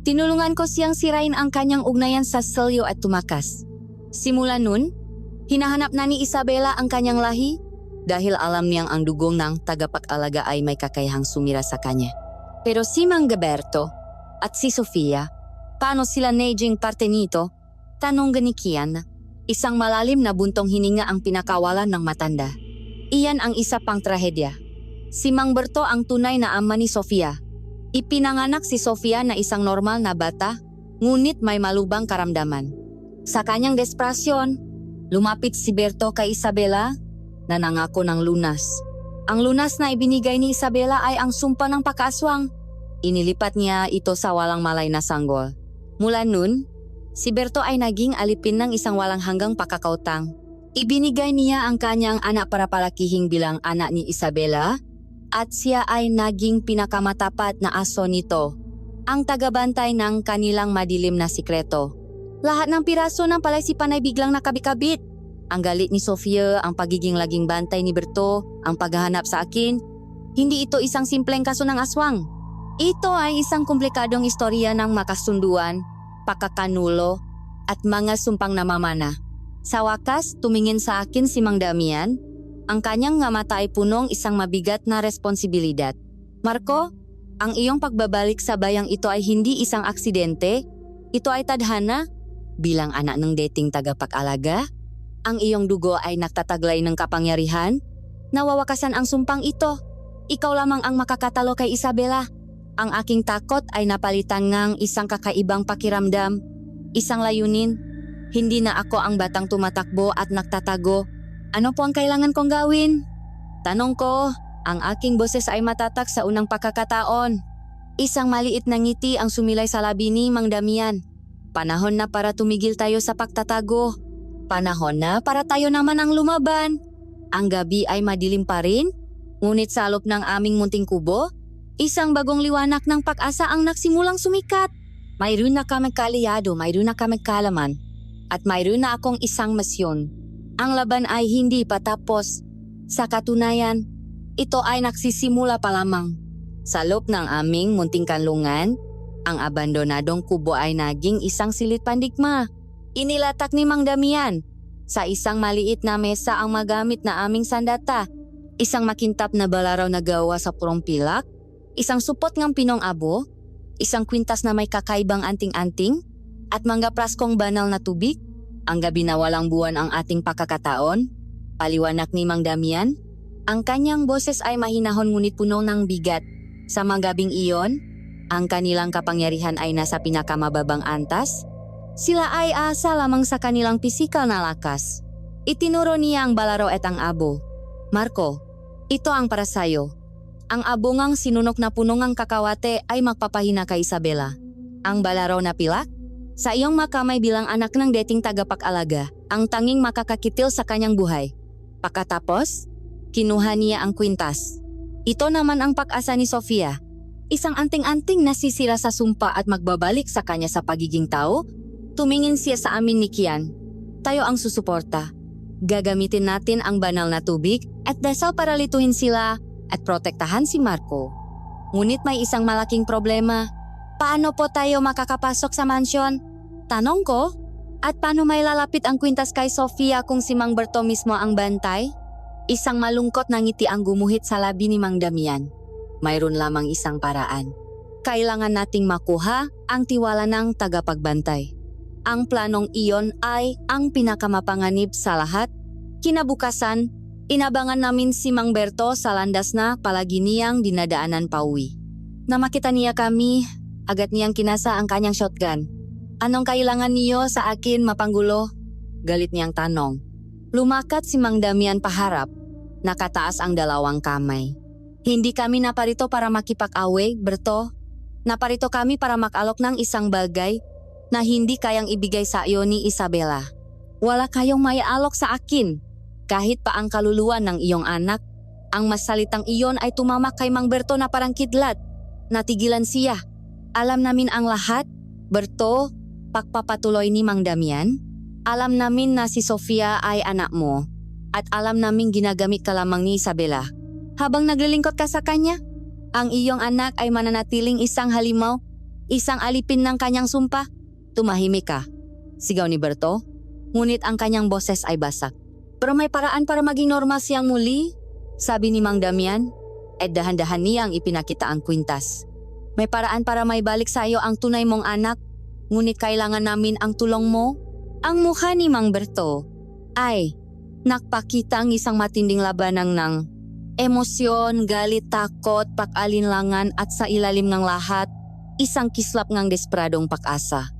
Tinulungan ko siyang sirain ang kanyang ugnayan sa Celio at tumakas. Simula nun, hinahanap na ni Isabela ang kanyang lahi dahil alam niyang ang dugong ng tagapag-alaga ay may kakayahang sumira sa kanya. Pero si Mang Gaberto at si Sofia, paano sila naging parte nito? Tanong ni Kian. Isang malalim na buntong hininga ang pinakawalan ng matanda. Iyan ang isa pang trahedya. Si Mang Berto ang tunay na ama ni Sofia. Ipinanganak si Sofia na isang normal na bata, ngunit may malubang karamdaman. Sa kanyang desperasyon, lumapit si Berto kay Isabela na nangako ng lunas. Ang lunas na ibinigay ni Isabela ay ang sumpa ng pag-aswang. Inilipat niya ito sa walang malay na sanggol. Mula nun, si Berto ay naging alipin ng isang walang hanggang pakakautang. Ibinigay niya ang kanyang anak para palakihing bilang anak ni Isabela at siya ay naging pinakamatapat na aso nito, ang tagabantay ng kanilang madilim na sikreto. Lahat ng piraso ng palaisipan ay biglang nakabit-kabit. Ang galit ni Sofia, ang pagiging laging bantay ni Berto, ang paghahanap sa akin. Hindi ito isang simpleng kaso ng aswang. Ito ay isang komplikadong istorya ng makasunduan, pakakanulo, at mga sumpang namamana. Sa wakas, tumingin sa akin si Mang Damian. Ang kanyang nga mata ay punong isang mabigat na responsibilidad. Marco, ang iyong pagbabalik sa bayang ito ay hindi isang aksidente. Ito ay tadhana. Bilang anak ng dating tagapag-alaga, ang iyong dugo ay nagtataglay ng kapangyarihan. Nawawakasan ang sumpang ito. Ikaw lamang ang makakatalo kay Isabela. Ang aking takot ay napalitan ng isang kakaibang pakiramdam, isang layunin. Hindi na ako ang batang tumatakbo at nagtatago. Ano po ang kailangan kong gawin? Tanong ko, ang aking boses ay matatak sa unang pagkakataon. Isang maliit na ngiti ang sumilay sa labi ni Mang Damian. Panahon na para tumigil tayo sa pagtatago. Panahon na para tayo naman ang lumaban. Ang gabi ay madilim pa rin, ngunit sa loob ng aming munting kubo, isang bagong liwanag ng pag-asa ang nagsimulang sumikat. Mayroon na kami kaliyado, mayroon na kami kalaman. At mayroon na akong isang misyon. Ang laban ay hindi pa tapos. Sa katunayan, ito ay nagsisimula pa lamang. Sa loob ng aming munting kanlungan, ang abandonadong kubo ay naging isang silid pandigma. Inilatak ni Mang Damian. Sa isang maliit na mesa ang magamit na aming sandata. Isang makintap na balaraw na gawa sa purong pilak. Isang supot ng pinong abo. Isang kwintas na may kakaibang anting-anting. At mga praskong banal na tubig. Ang gabi na walang buwan ang ating pakakataon. Paliwanag ni Mang Damian. Ang kanyang boses ay mahinahon ngunit puno ng bigat. Sa mga gabing iyon, ang kanilang kapangyarihan ay nasa pinakamababang antas. Sila ay asa lamang sa kanilang pisikal na lakas. Itinuro niya ang balaro at ang abo. Marco, ito ang para sayo. Ang abo ngang sinunok na punong ang kakawate ay magpapahina kay Isabela. Ang balaro na pilak? Sa iyong makamay bilang anak ng dating tagapag-alaga, ang tanging makakakitil sa kanyang buhay. Pagkatapos, kinuha niya ang kwintas. Ito naman ang pag-asa ni Sofia. Isang anting-anting nasisira sa sumpa at magbabalik sa kanya sa pagiging tao. Tumingin siya sa amin ni Kian. Tayo ang susuporta. Gagamitin natin ang banal na tubig at dasal para lituhin sila at protektahan si Marco. Ngunit may isang malaking problema. Paano po tayo makakapasok sa mansyon? Tanong ko. At paano may lalapit ang kwintas kay Sofia kung si Mang Berto mismo ang bantay? Isang malungkot na ngiti ang gumuhit sa labi ni Mang Damian. Mayroon lamang isang paraan. Kailangan nating makuha ang tiwala ng tagapagbantay. Ang planong iyon ay ang pinakamapanganib sa lahat. Kinabukasan, inabangan namin si Mang Berto sa landas na palagi niyang dinadaanan pauwi. Na makita niya kami, agad niyang kinasa ang kanyang shotgun. Anong kailangan niyo sa akin, mapanggulo? Galit niyang tanong. Lumakat si Mang Damian paharap. Nakataas ang dalawang kamay. Hindi kami naparito para makipag-away, Berto. Naparito kami para makalok ng isang bagay na hindi kayang ibigay sa iyo ni Isabela. Wala kayong maialok sa akin. Kahit pa ang kaluluwa ng iyong anak, ang masalitang iyon ay tumamak kay Mang Berto na parang kidlat. Natigilan siya. Alam namin ang lahat, Berto, pagpapatuloy ni Mang Damian. Alam namin na si Sofia ay anak mo at alam namin ginagamit ka lamang ni Isabela. Habang naglilingkod ka sa kanya, ang iyong anak ay mananatiling isang halimaw, isang alipin ng kanyang sumpa. Tumahimik ka, sigaw ni Berto, ngunit ang kanyang boses ay basak. Pero may paraan para maging normal siyang muli, sabi ni Mang Damian, at dahan-dahan niyang ipinakita ang kwintas. May paraan para may balik sa iyo ang tunay mong anak, ngunit kailangan namin ang tulong mo. Ang mukha ni Mang Berto ay nakpakita ang isang matinding labanan ng emosyon, galit, takot, pag-alinlangan at sa ilalim ng lahat, isang kislap ng desperadong pag-asa.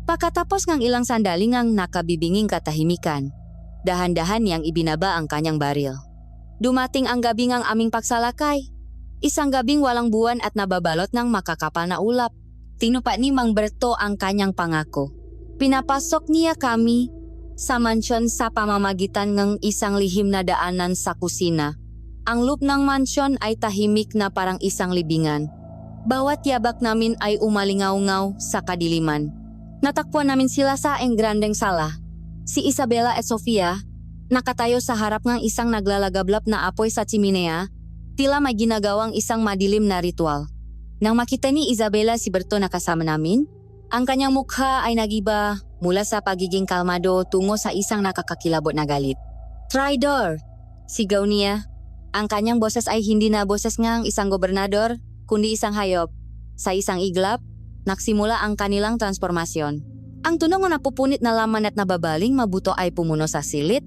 Pagkatapos ng ilang sandali ngang nakabibinging katahimikan, dahan-dahan niyang ibinaba ang kanyang baril. Dumating ang gabi ng aming pagsalakay. Isang gabing walang buwan at nababalot ng makakapal na ulap. Tinupa ni Mang Berto ang kanyang pangako. Pinapasok niya kami sa mansyon sa pamamagitan ng isang lihim na daanan sa kusina. Ang loob ng mansyon ay tahimik na parang isang libingan. Bawat yabak namin ay umalingaw-ngaw sa kadiliman. Natakpuan namin sila sa engrandeng sala. Si Isabela at Sofia, nakatayo sa harap ng isang naglalagablap na apoy sa chimenea, tila may ginagawang isang madilim na ritual. Nang makita ni Isabela si Berto na kasama namin, ang kanyang mukha ay nagiba mula sa pagiging kalmado tungo sa isang nakakakilabot na galit. "Traidor!" sigaw niya. Ang kanyang boses ay hindi na boses ng isang gobernador, kundi isang hayop. Sa isang iglap, nagsimula ang kanilang transformasyon. Ang tunog na napupunit na laman at nababaling mabuto ay pumuno sa silid.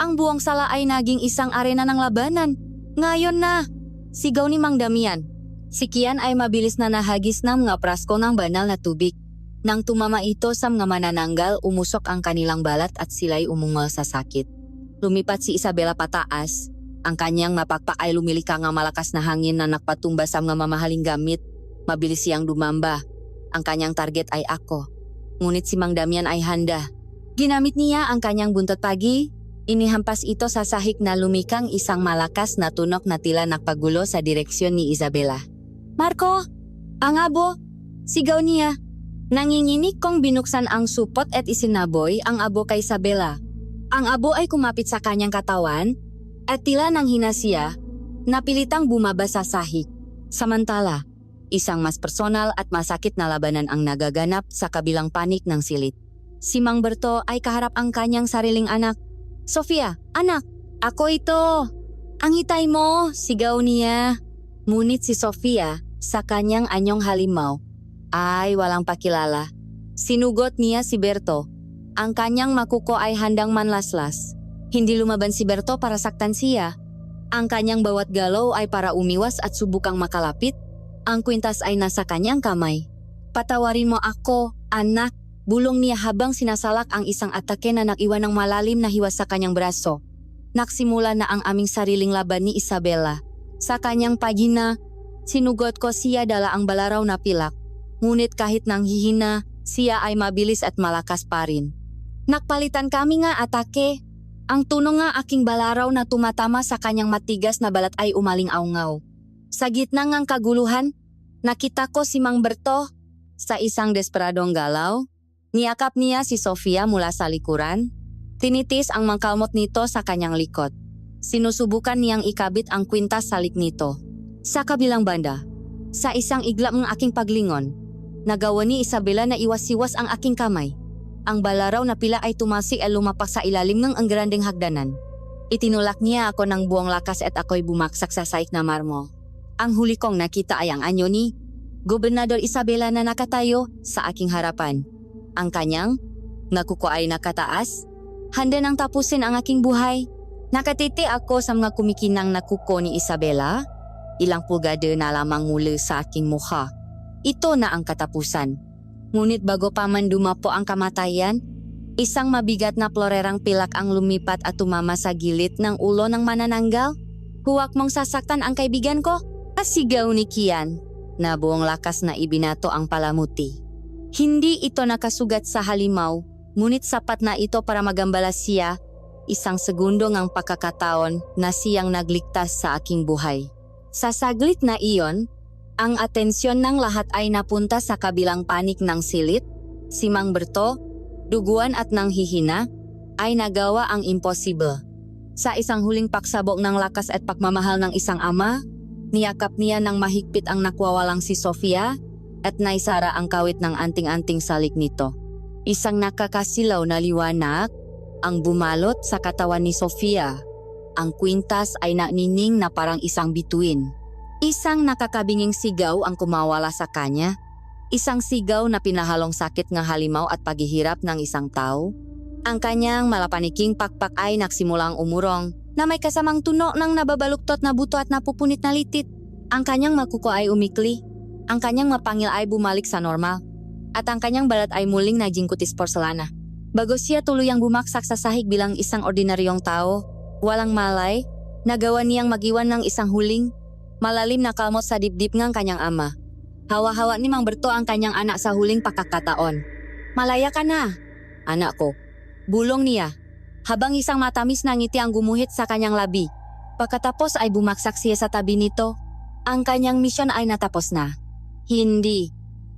Ang buong sala ay naging isang arena ng labanan. "Ngayon na!" sigaw ni Mang Damian. Si Kian ay mabilis na nahagis ng mga prasko ng banal na tubig. Nang tumama ito sa mga manananggal, umusok ang kanilang balat at sila'y umungal sa sakit. Lumipat si Isabela pataas. Ang kanyang mapakpak ay lumilika ng malakas na hangin na nakpatumba sa mga mamahaling gamit. Mabilis siyang dumamba. Ang kanyang target ay ako. Ngunit si Mang Damian ay handa. Ginamit niya ang kanyang buntot pagi. Inihampas ito sa sahig na lumikang isang malakas na tunok na tila nakpagulo sa direksyon ni Isabela. "Marco! Ang abo!" sigaw niya. Nanginginig kong binuksan ang supot at isinaboy ang abo kay Isabela. Ang abo ay kumapit sa kanyang katawan at tila nang hinasiya, napilitang bumaba sa sahig. Samantala, isang mas personal at masakit na labanan ang nagaganap sa kabilang panig ng silid. Si Mang Berto ay kaharap ang kanyang sariling anak. "Sofia, anak, ako ito! Ang hitay mo!" sigaw niya. Ngunit si Sofia, sa kanyang anyong halimaw, ay walang pakilala. Sinugot niya si Berto. Ang kanyang makuko ay handang manlaslas. Hindi lumaban si Berto para saktan siya. Ang kanyang bawat galaw ay para umiwas at subukang makalapit. Ang kwintas ay nasa kanyang kamay. "Patawarin mo ako, anak," bulong niya habang sinasalak ang isang atake na nag-iwan ng malalim na hiwas sa kanyang braso. Nagsimula na ang aming sariling laban ni Isabela. Sa kanyang pagina, sinugot ko siya dala ang balaraw na pilak. Ngunit kahit nang hihina, Siya ay mabilis at malakas pa rin. Nakpalitan kami nga atake. Ang tuno nga aking balaraw na tumatama sa kanyang matigas na balat ay umaling aungaw. Sa gitna ngang kaguluhan, nakita ko si Mang Berto. Sa isang desperadong galaw, niyakap niya si Sofia mula sa likuran. Tinitis ang mangkalmot nito sa kanyang likod. Sinusubukan niyang ikabit ang kwintas sa lik nito. Sa kabilang banda, sa isang iglap ng aking paglingon, nagawa ni Isabela na iwas-iwas ang aking kamay. Ang balaraw na pila ay tumasik at lumapak sa ilalim ng ang grandeng hagdanan. Itinulak niya ako ng buong lakas at ako'y bumaksak sa saik na marmo. Ang huli kong nakita ay ang anyo ni Gobernador Isabela na nakatayo sa aking harapan. Ang kanyang nakuko ay nakataas, handa nang tapusin ang aking buhay. Nakatiti ako sa mga kumikinang nakuko ni Isabela. Ilang pulgada na lamang mula sa aking mukha. Ito na ang katapusan. Ngunit bago pa man dumapo ang kamatayan, isang mabigat na plorerang pilak ang lumipat at tumama sa gilid ng ulo ng manananggal. Huwag mong sasaktan ang kaibigan ko, kasigaw ni Kian, na buong lakas na ibinato ang palamuti. Hindi ito nakasugat sa halimaw, ngunit sapat na ito para magambala siya, isang segundo ngang pagkakataon na siyang nagligtas sa aking buhay. Sa saglit na iyon, ang atensyon ng lahat ay napunta sa kabilang panik ng silit. Si Mang Berto, duguan at nanghihina, ay nagawa ang imposible. Sa isang huling pagsabog ng lakas at pagmamahal ng isang ama, niyakap niya ng mahigpit ang nakwawalang si Sofia at naisara ang kawit ng anting-anting salik nito. Isang nakakasilaw na liwanag ang bumalot sa katawan ni Sofia. Ang kwintas ay nanining na parang isang bituin. Isang nakakabinging sigaw ang kumawala sa kanya. Isang sigaw na pinahalong sakit ng halimaw at paghihirap ng isang tao. Ang kanyang malapaniking pakpak ay nagsimulang umurong na may kasamang tuno ng nababaluktot na buto at napupunit na litit. Ang kanyang makuko ay umikli. Ang kanyang mapangil ay bumalik sa normal. At ang kanyang balat ay muling naging kutis porselana. Bago siya tuluyang bumaksak sa sahig bilang isang ordinaryong tao, walang malay, nagawa niyang magiwan ng isang huling, malalim na kalmot sa dibdib ng kanyang ama. Hawa-hawa ni Mang Berto ang kanyang anak sa huling pagkakataon. "Malaya ka na, anak ko," bulong niya, habang isang matamis na ngiti ang gumuhit sa kanyang labi. Pagkatapos ay bumaksak siya sa tabi nito. Ang kanyang misyon ay natapos na. Hindi.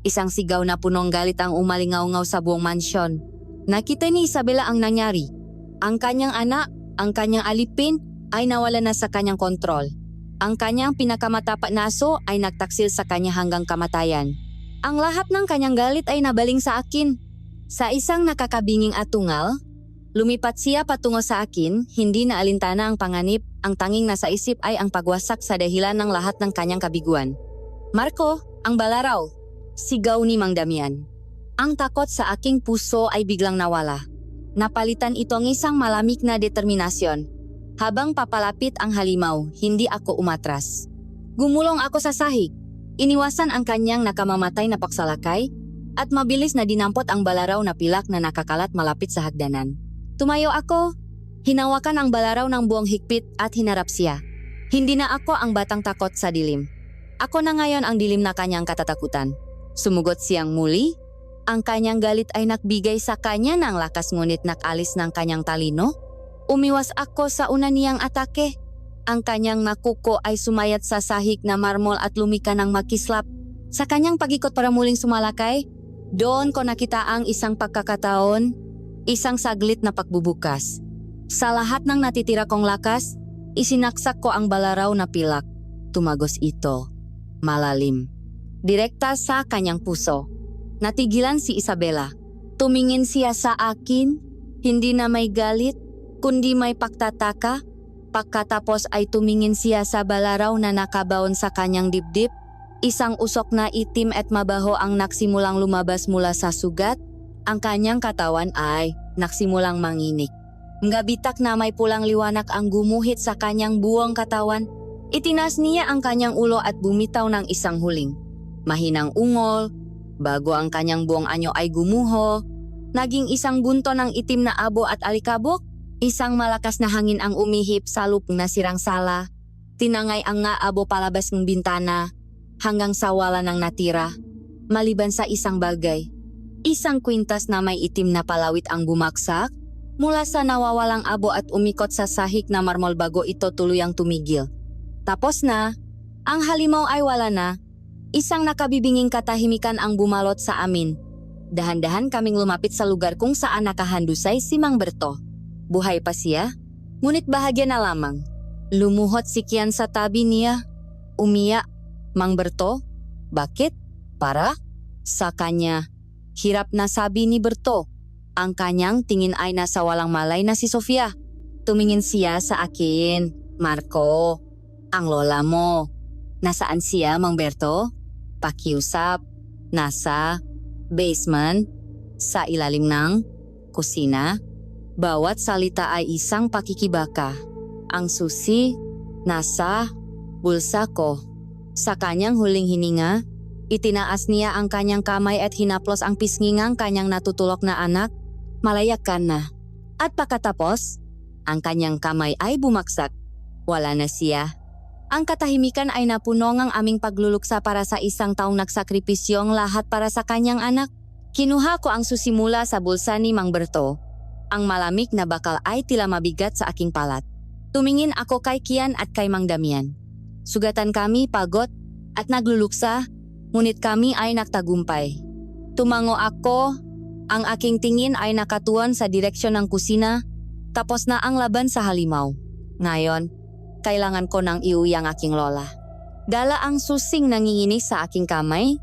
Isang sigaw na punong galit ang umalingaw-ngaw sa buong mansyon. Nakita ni Isabela ang nangyari. Ang kanyang anak, ang kanyang alipin, ay nawala na sa kanyang kontrol. Ang kanyang pinakamatapat na aso ay nagtaksil sa kanya hanggang kamatayan. Ang lahat ng kanyang galit ay nabaling sa akin. Sa isang nakakabinging atungal, lumipat siya patungo sa akin, hindi na alintana ang panganib, ang tanging nasa isip ay ang pagwasak sa dahilan ng lahat ng kanyang kabiguan. "Marco, ang balaraw!" sigaw ni Mang Damian. Ang takot sa aking puso ay biglang nawala. Napalitan ito ng isang malamig na determinasyon. Habang papalapit ang halimaw, hindi ako umatras. Gumulong ako sa sahig. Iniwasan ang kanyang nakamamatay na paksalakay at mabilis na dinampot ang balaraw na pilak na nakakalat malapit sa hagdanan. Tumayo ako. Hinawakan ang balaraw ng buong higpit at hinarap siya. Hindi na ako ang batang takot sa dilim. Ako na ngayon ang dilim na kanyang katatakutan. Sumugot siyang muli. Ang kanyang galit ay nagbigay sa kanya ng lakas ngunit nakalis ng kanyang talino. Umiwas ako sa una niyang atake. Ang kanyang makuko ay sumayat sa sahig na marmol at lumika ng makislap. Sa kanyang pag-ikot para muling sumalakay, doon ko nakita ang isang pagkakataon, isang saglit na pagbubukas. Sa lahat ng natitira kong lakas, isinaksak ko ang balaraw na pilak. Tumagos ito, malalim, direkta sa kanyang puso. Natigilan si Isabela. Tumingin siya sa akin, hindi na may galit, kundi may pagtataka. Pagkatapos ay tumingin siya sa balaraw na nakabaon sa kanyang dibdib. Isang usok na itim at mabaho ang nagsimulang lumabas mula sa sugat. Ang kanyang katawan ay nagsimulang manginik. Ngabitak na may pulang liwanag ang gumuhit sa kanyang buong katawan. Itinas niya ang kanyang ulo at bumitaw ng isang huling mahinang ungol. Bago ang kanyang buong anyo ay gumuho, naging isang bunto ng itim na abo at alikabok. Isang malakas na hangin ang umihip sa lupong na sirang sala. Tinangay ang nga abo palabas ng bintana hanggang sa wala nang natira. Maliban sa isang bagay. Isang kwintas na may itim na palawit ang bumaksak mula sa nawawalang abo at umikot sa sahig na marmol bago ito tuluyang tumigil. Tapos na, ang halimaw ay wala na. Isang nakabibinging katahimikan ang bumalot sa amin. Dahan-dahan kaming lumapit sa lugar kung saan nakahandusay si Mang Berto. Buhay pa siya, ngunit bahagya na lamang. Lumuhot si Kian sa tabi niya. Umiyak. Mang Berto? Bakit? Para? Sa kanya. Hirap na sabi ni Berto. Ang kanyang tingin ay nasa walang malay na si Sofia. Tumingin siya sa akin. Marco, ang lola mo. Nasaan siya, Mang Berto? Pakiusap. Nasa basement, sa ilalim ng kusina. Bawat salita ay isang pakikibaka. Ang susi, nasa bulsa ko. Sa kanyang huling hininga, itinaas niya ang kanyang kamay at hinaplos ang pisngingang kanyang natutulok na anak. Malayak ka na. At pagkatapos, ang kanyang kamay ay bumaksak. Wala na siya. Ang katahimikan ay napuno ng aming pagluluksa para sa isang taong nagsakripisyong lahat para sa kanyang anak. Kinuha ko ang susimula sa bulsa ni Mang Berto. Ang malamig na bakal ay tila mabigat sa aking palat. Tumingin ako kay Kian at kay Mang Damian. Sugatan kami pagod at nagluluksa, ngunit kami ay nagtagumpay. Tumango ako, ang aking tingin ay nakatuon sa direksyon ng kusina, tapos na ang laban sa halimaw. Ngayon, kailangan ko nang iuwi ang aking lola. Dala ang susing nanginginis sa aking kamay,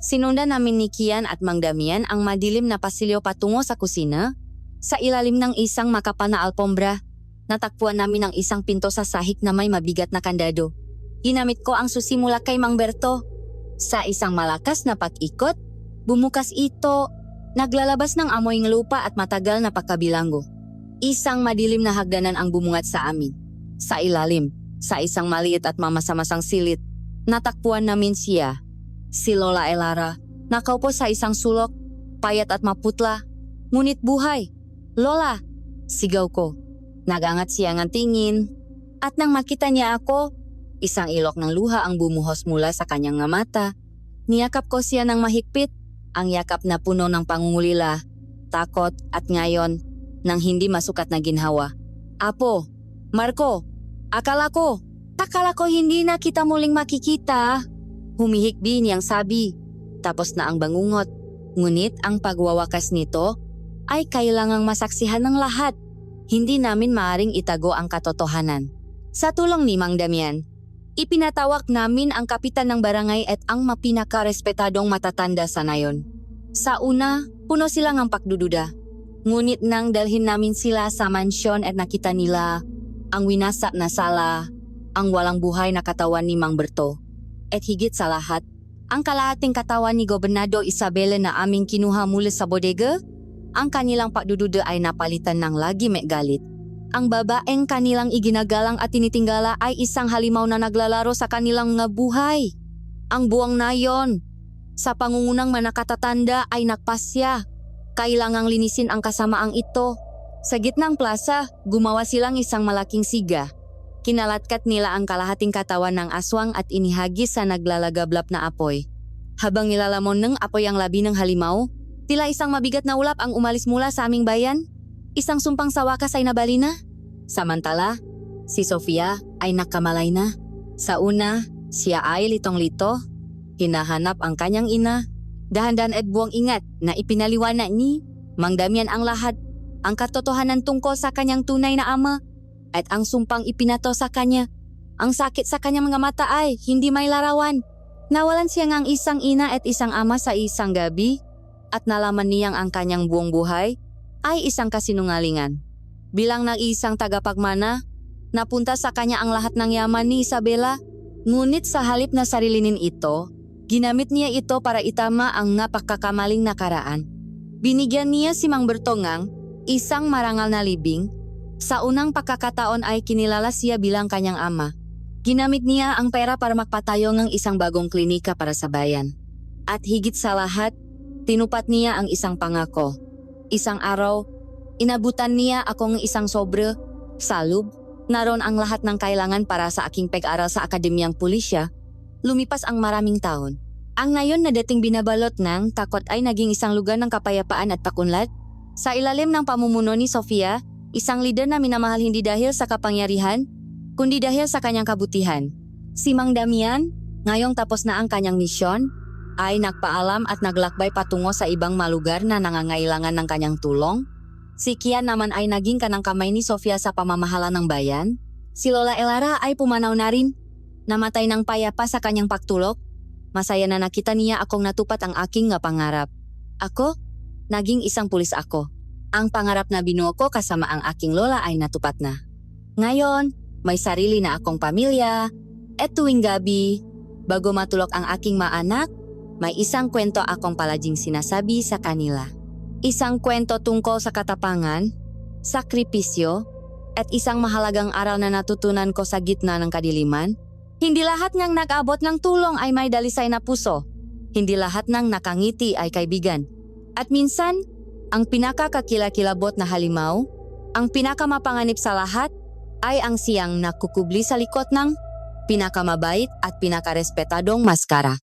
sinundan namin ni Kian at Mang Damian ang madilim na pasilyo patungo sa kusina. Sa ilalim ng isang makapal na alpombra, natakpuan namin ang isang pinto sa sahig na may mabigat na kandado. Ginamit ko ang susi mula kay Mang Berto. Sa isang malakas na pag-ikot, bumukas ito, naglalabas ng amoy ng lupa at matagal na pagkabilanggo. Isang madilim na hagdanan ang bumungat sa amin. Sa ilalim, sa isang maliit at mamasa-masang silid, natakpuan namin siya. Si Lola Elara, nakaupo sa isang sulok, payat at maputla, ngunit buhay. Lola! Sigaw ko. Nagangat siya ng tingin, at nang makita niya ako, isang ilok ng luha ang bumuhos mula sa kanyang mata. Niyakap ko siya ng mahigpit, ang yakap na puno ng pangungulila, takot at ngayon, ng hindi masukat na ginhawa. Apo, Marco, akala ko hindi na kita muling makikita. Humihikbi niyang sabi, tapos na ang bangungot. Ngunit ang pagwawakas nito ay kailangang masaksihan ng lahat. Hindi namin maaring itago ang katotohanan. Sa tulong ni Mang Damian, ipinatawag namin ang kapitan ng barangay at ang mapinakarespetadong matatanda sa nayon. Sa una, puno silang ang pagdududa. Ngunit nang dalhin namin sila sa mansyon at nakita nila ang winasak na sala, ang walang buhay na katawan ni Mang Berto. At higit sa lahat, ang kalahating katawan ni Gobernador Isabela na aming kinuha mula sa bodega, ang kanilang pagdududa ay napalitan ng lagi may galit. Ang babaeng kanilang iginagalang at tinitinggala ay isang halimaw na naglalaro sa kanilang nga buhay. Ang buwang nayon, sa pangungunang manakatatanda ay nagpasya. Kailangang linisin ang kasamaang ito. Sa gitnang plaza, gumawa silang isang malaking siga. Kinalatkat nila ang kalahating katawan ng aswang at inihagis sa naglalagablap na apoy. Habang nilalamon ng apoy ang labi ng halimaw, tila isang mabigat na ulap ang umalis mula sa aming bayan. Isang sumpang sa wakas ay nabali na. Samantala, si Sofia ay nakamalay na. Sa una, siya ay litong-lito. Hinahanap ang kanyang ina. Dahan-dahan at buwang ingat na ipinaliwanag ni Mang Damian ang lahat. Ang katotohanan tungkol sa kanyang tunay na ama at ang sumpang ipinato sa kanya. Ang sakit sa kanyang mga mata ay hindi may larawan. Nawalan siya ng isang ina at isang ama sa isang gabi at nalaman niyang ang kanyang buong buhay ay isang kasinungalingan. Bilang nag-iisang tagapagmana, napunta sa kanya ang lahat ng yaman ni Isabela, ngunit sa halip na sarilinin ito, ginamit niya ito para itama ang napakakamaling nakaraan. Binigyan niya si Mang Berto ng isang marangal na libing. Sa unang pagkakataon ay kinilala siya bilang kanyang ama. Ginamit niya ang pera para magpatayo ng isang bagong klinika para sa bayan. At higit sa lahat, tinupad niya ang isang pangako. Isang araw, inabutan niya akong isang sobre, salub, naroon ang lahat ng kailangan para sa aking pag-aral sa Akademiyang Pulisya. Lumipas ang maraming taon. Ang ngayon na dating binabalot ng takot ay naging isang lugar ng kapayapaan at pakunlad. Sa ilalim ng pamumuno ni Sofia, isang lider na minamahal hindi dahil sa kapangyarihan, kundi dahil sa kanyang kabutihan. Si Mang Damian, ngayong tapos na ang kanyang misyon, ay nagpaalam at naglakbay patungo sa ibang malugar na nangangailangan ng kanyang tulong. Si Kian naman ay naging kanang kamay ni Sofia sa pamamahala ng bayan. Si Lola Elara ay pumanaw na rin, namatay ng payapa sa kanyang pagtulok. Masaya na nakita niya akong natupat ang aking nga pangarap. Ako, naging isang pulis ako. Ang pangarap na binuo ko kasama ang aking lola ay natupad na. Ngayon, may sarili na akong pamilya. At tuwing gabi, bago matulog ang aking maanak, may isang kwento akong palaging sinasabi sa kanila. Isang kwento tungkol sa katapangan, sakripisyo, at isang mahalagang aral na natutunan ko sa gitna ng kadiliman. Hindi lahat ng nag-abot ng tulong ay may dalisay na puso. Hindi lahat ng nakangiti ay kaibigan. At minsan, ang pinakakakilakilabot na halimaw, ang pinakamapanganib sa lahat, ay ang siyang nakukubli sa likod ng pinakamabait at pinakarespetadong maskara.